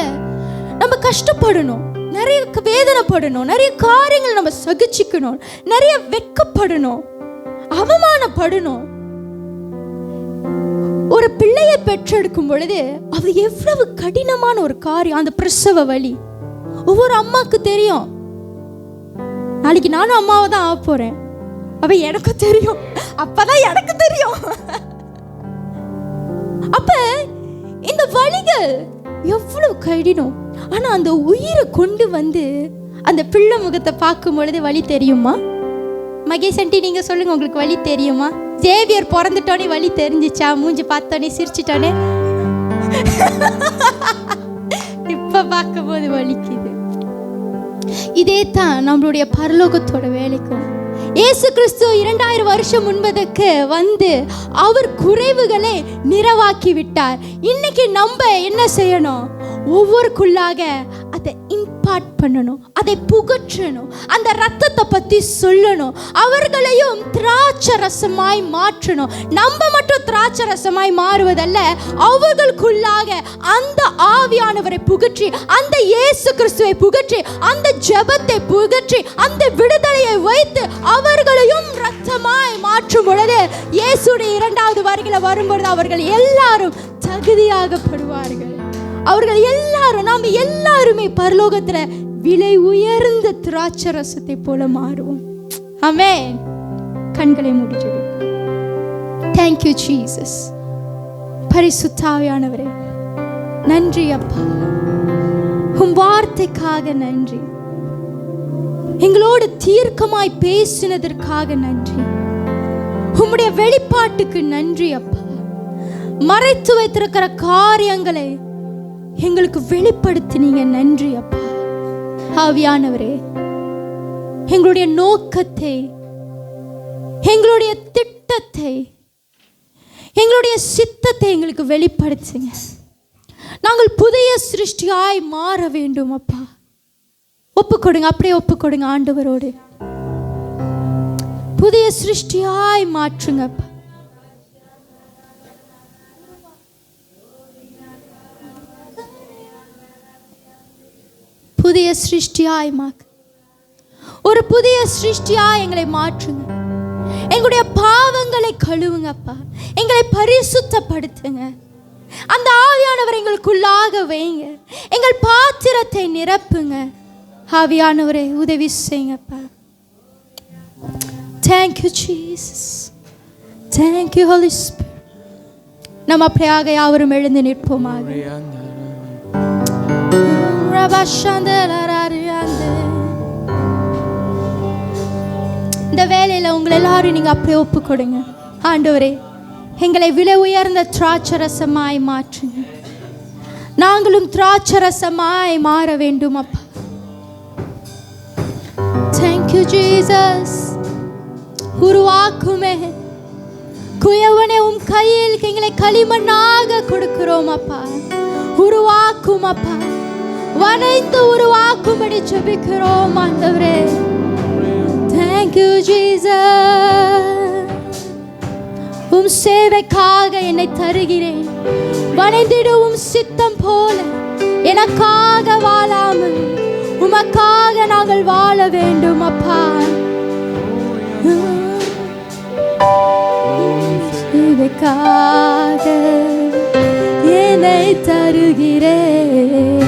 நம்ம கஷ்டப்படணும், நிறைய வேதனைப்படணும், நிறைய காரியங்கள் நம்ம சகிச்சுக்கணும், நிறைய வெட்கப்படணும், அவமானப்படணும். ஒரு பிள்ளையை பெற்றெடுக்கும் பொழுது அது எவ்வளவு கடினமான ஒரு காரியம். அந்த பிரசவ வலி ஒவ்வொரு அம்மாக்கு தெரியும். நாளைக்கு நானும் அம்மாவை தான் ஆக போறேன், அப்ப எனக்கு தெரியும், அப்பதான் எனக்கு தெரியும். அப்ப இந்த வலிகள் எவ்வளவு கடினம். ஆனா அந்த உயிரை கொண்டு வந்து அந்த பிள்ளை முகத்தை பார்க்கும் பொழுது வலி தெரியுமா? மகேஷ் ஆண்டி நீங்க சொல்லுங்க, உங்களுக்கு வலி தெரியுமா? சேவியர் பிறந்துட்டோனே வலி தெரிஞ்சிச்சா? மூஞ்சி பார்த்தோன்னே சிரிச்சிட்டோனே? இப்ப பார்க்கும் போது வலிக்குது. இதே தான் நம்மளுடைய பரலோகத்தோட வேலைக்கும். இயேசு கிறிஸ்து 2000 வருஷம் முன்பதுக்கு வந்து அவர் குறைவுகளை நிறைவாக்கி விட்டார். இன்னைக்கு நம்ம என்ன செய்யணும்? ஒவ்வொருக்குள்ளாக அதை இம்பார்ட் பண்ணணும், அதை புகற்றணும், அந்த ரத்தத்தை பத்தி சொல்லணும், அவர்களையும் திராட்சரசமாய் மாற்றணும். நம்ம மட்டும் திராட்சரசமாய் மாறுவதல்ல, அவர்களுக்குள்ளாக அந்த ஆவியானவரை புகற்றி, அந்த இயேசு கிறிஸ்துவை புகற்றி, அந்த ஜெபத்தை புகற்றி, அந்த விடுதலையை வைத்து அவர்களையும் ரத்தமாய் மாற்றும் பொழுது இயேசுடைய இரண்டாவது வருகையில வரும்பொழுது அவர்கள் எல்லாரும் தகுதியாகப்படுவார்கள். அவர்கள் எல்லாரும், நாம எல்லாருமே பரலோகத்துல விலை உயர்ந்த திராட்சரசத்தை போல மாறுவோம். ஆமென். கண்களை மூடி ஜெபிப்போம். Thank you Jesus. பரிசுத்த ஆவியானவரே நன்றி அப்பா, உம் வார்த்தைக்காக நன்றி, எங்களோடு தீர்க்கமாய் பேசினதற்காக நன்றி, உம்முடைய வெளிப்பாட்டுக்கு நன்றி அப்பா. மறைத்து வைத்திருக்கிற காரியங்களை எங்களுக்கு வெளிப்படுத்தினீங்க, நன்றி அப்பா. ஆவியானவரே எங்களுடைய நோக்கத்தை, எங்களுடைய திட்டத்தை, எங்களுடைய சித்தத்தை எங்களுக்கு வெளிப்படுத்துங்க. நாங்கள் புதிய சிருஷ்டியாய் மாற வேண்டும் அப்பா. ஒப்புக்கொடுங்க, அப்படியே ஒப்புக்கொடுங்க ஆண்டவரோடு. புதிய சிருஷ்டியாய் மாற்றுங்க அப்பா. புதிய சிருஷ்டியாய் ஒரு புதிய சிருஷ்டியாய் எங்களை மாற்றுங்க. எங்களுடைய பாவங்களை கழுவுங்க அப்பா, எங்களை பரிசுத்தப்படுத்துங்க. அந்த ஆவியானவர் எங்களுக்குள்ளாக வைங்க, எங்கள் பாத்திரத்தை நிரப்புங்க. ஆவியானவரே உதவி செய்யுங்கப்பா. Thank you Jesus. Thank you Holy Spirit. நம்ம அப்படியாக யாவரும் எழுந்து நிற்போமாக. இந்த வேலையில் உங்களை எல்லாரும் நீங்கள் அப்படியே ஒப்பு கொடுங்க. ஆண்டவரே, எங்களை விலை உயர்ந்த திராட்சரசமாய் மாற்றுங்க. நாங்களும் திராட்சரசமாய் மாற வேண்டும் அப்பா. Thank you Jesus. உருவாக்குமே குயவனே, உம் கையில் எங்களை களிமண்ணாக கொடுக்கிறோம் அப்பா. உருவாக்கும் அப்பா, வனைந்து உருவாக்கும்படி ஜெபிக்கிறோம் ஆண்டவரே. Thank you Jesus. உம் சேவைக்காக என்னை தருகிறேன். வனைந்திடும் சித்தம் போல எனக்காக வாழாமல் உமக்காக நாங்கள் வாழ வேண்டும் அப்பா. சேவைக்காக என்னை தருகிறேன்.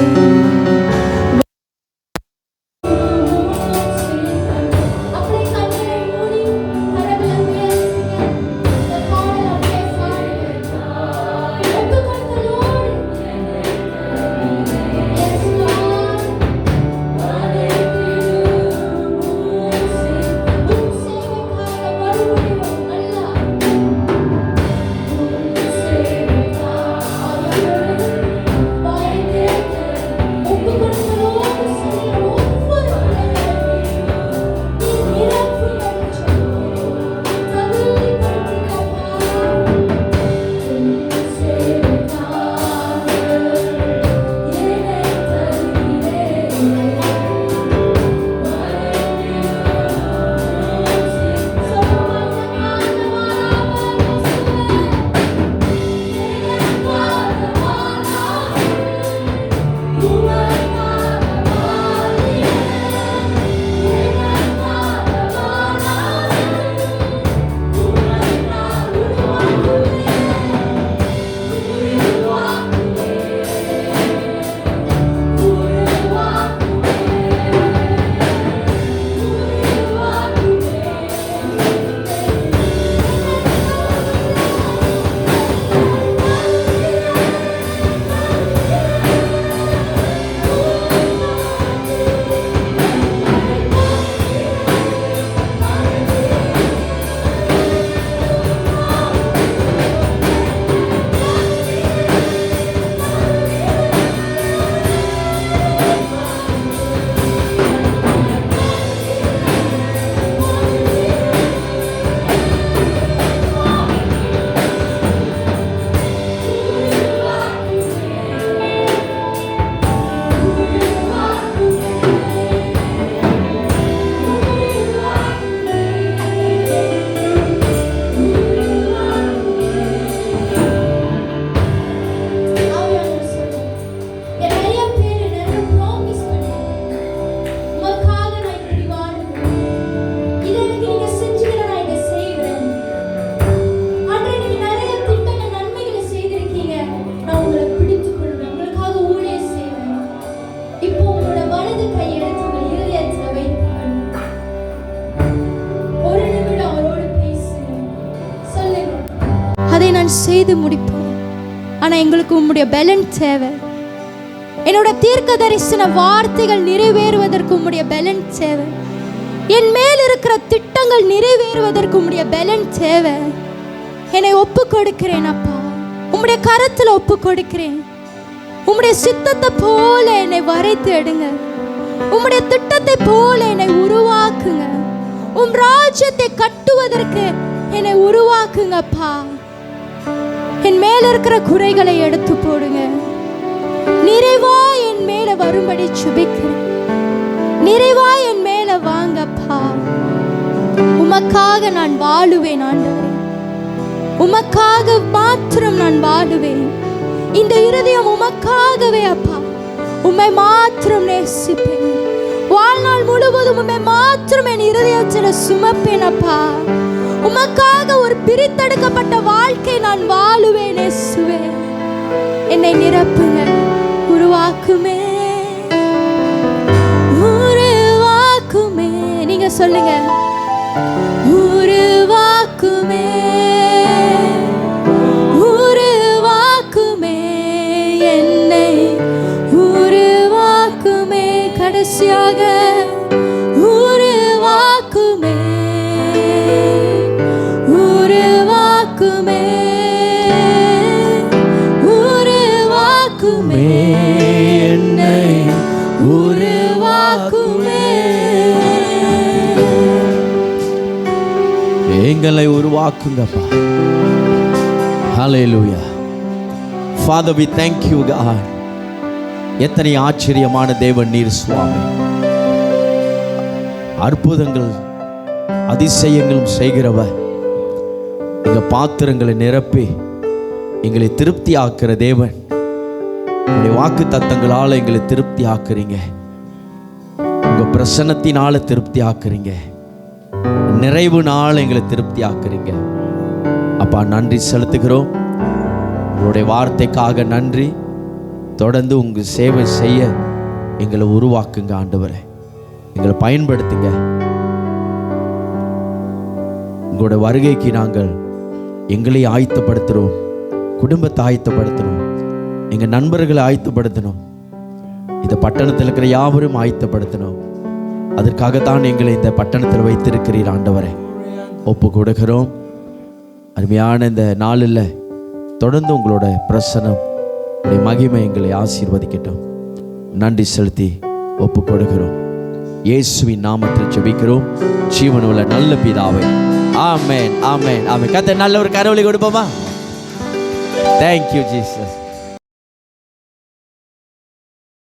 செய்து முடிப்போம். ஆனால் எங்களுக்கு உம்முடைய பலன் தேவை. என்னோட தீர்க்க தரிசன வார்த்தைகள் நிறைவேறுவதற்கு உம்முடைய பலன் தேவை. என் மேல் இருக்கிற திட்டங்கள் நிறைவேறுவதற்கு உம்முடைய பலன் தேவை. என்னை ஒப்பு கொடுக்கிறேன் அப்பா, உம்முடைய கரத்தில் ஒப்பு கொடுக்கிறேன். உம்முடைய சித்தத்தை போல என்னை வரைத்து எடுங்க. உம்முடைய திட்டத்தை போல என்னை உருவாக்குங்க. உம் ராஜ்யத்தை கட்டுவதற்கு என்னை உருவாக்குங்கப்பா. என் மேல இருக்கிற குறைகளை எடுத்து போடுங்க. நிறைவா என் மேல வரும்படி சுபிக்கிறேன். நிறைவா என் மேல வாங்கப்பா. உமக்காக நான் வாழுவேன் ஆண்டவரே. உமக்காக மாத்திரம் நான் வாழுவேன். இந்த இருதயம் உமக்காகவே அப்பா. உம்மை மாத்திரம் நேசிப்பேன். வாழ்நாள் முழுவதும் உம்மை மாத்திரம் என் இருதயத்தில் சுமப்பேன் அப்பா. உமக்காக ஒரு பிரித்தெடுக்கப்பட்ட வாழ்க்கை நான் வாழுவேன் இயேசுவே. என்னை நிரப்புங்க. உருவாக்குமே, உருவாக்குமே. நீங்க சொல்லுங்க. உருவாக்குமே, உருவாக்குமே, என்னை உருவாக்குமே. கடைசியாக உருவாக்குமே உருவாக்குமே உருவாக்குமே என்னை உருவாக்குமே எங்களை உருவாக்குங்கப்பா. ஹல்லேலூயா. Father, we thank you, God. எத்தனை ஆச்சரியமான தேவன் நீர் சுவாமி. அற்புதங்கள் அதிசயங்களும் செய்கிறவர். எங்க பாத்திரங்களை நிரப்பி எங்களை திருப்தி ஆக்குற தேவன். உங்களுடைய வாக்கு தத்தங்களால் எங்களை திருப்தி ஆக்குறீங்க. உங்க பிரசன்னத்தினால திருப்தி ஆக்குறீங்க. நிறைவு நாள் எங்களை திருப்தி ஆக்குறீங்க. அப்பா, நன்றி செலுத்துகிறோம். உங்களுடைய வார்த்தைக்காக நன்றி. தொடர்ந்து உங்க சேவை செய்ய எங்களை உருவாக்குங்க ஆண்டவரே. எங்களை பயன்படுத்துங்க. உங்களுடைய வருகைக்கு நாங்கள் எங்களை ஆயத்தப்படுத்துகிறோம். குடும்பத்தை ஆயத்தப்படுத்தணும். எங்கள் நண்பர்களை ஆயத்தப்படுத்தணும். இந்த பட்டணத்தில் இருக்கிற யாவரும் ஆயத்தப்படுத்தணும். அதற்காகத்தான் எங்களை இந்த பட்டணத்தில் வைத்திருக்கிறீர் ஆண்டவரே. ஒப்பு கொடுக்கிறோம். அருமையான இந்த நாளில் தொடர்ந்து உங்களோட பிரசனம், உங்களுடைய மகிமை எங்களை ஆசீர்வதிக்கட்டும். நன்றி செலுத்தி ஒப்பு கொடுக்கிறோம். இயேசுவின் நாமத்தில் ஜெபிக்கிறோம் ஜீவனுள்ள நல்ல பிதாவே. ஆமென், ஆமென், ஆமென். கர்த்தர் நல்ல ஒரு கரவொலி கொடுப்போமா? Thank you, Jesus.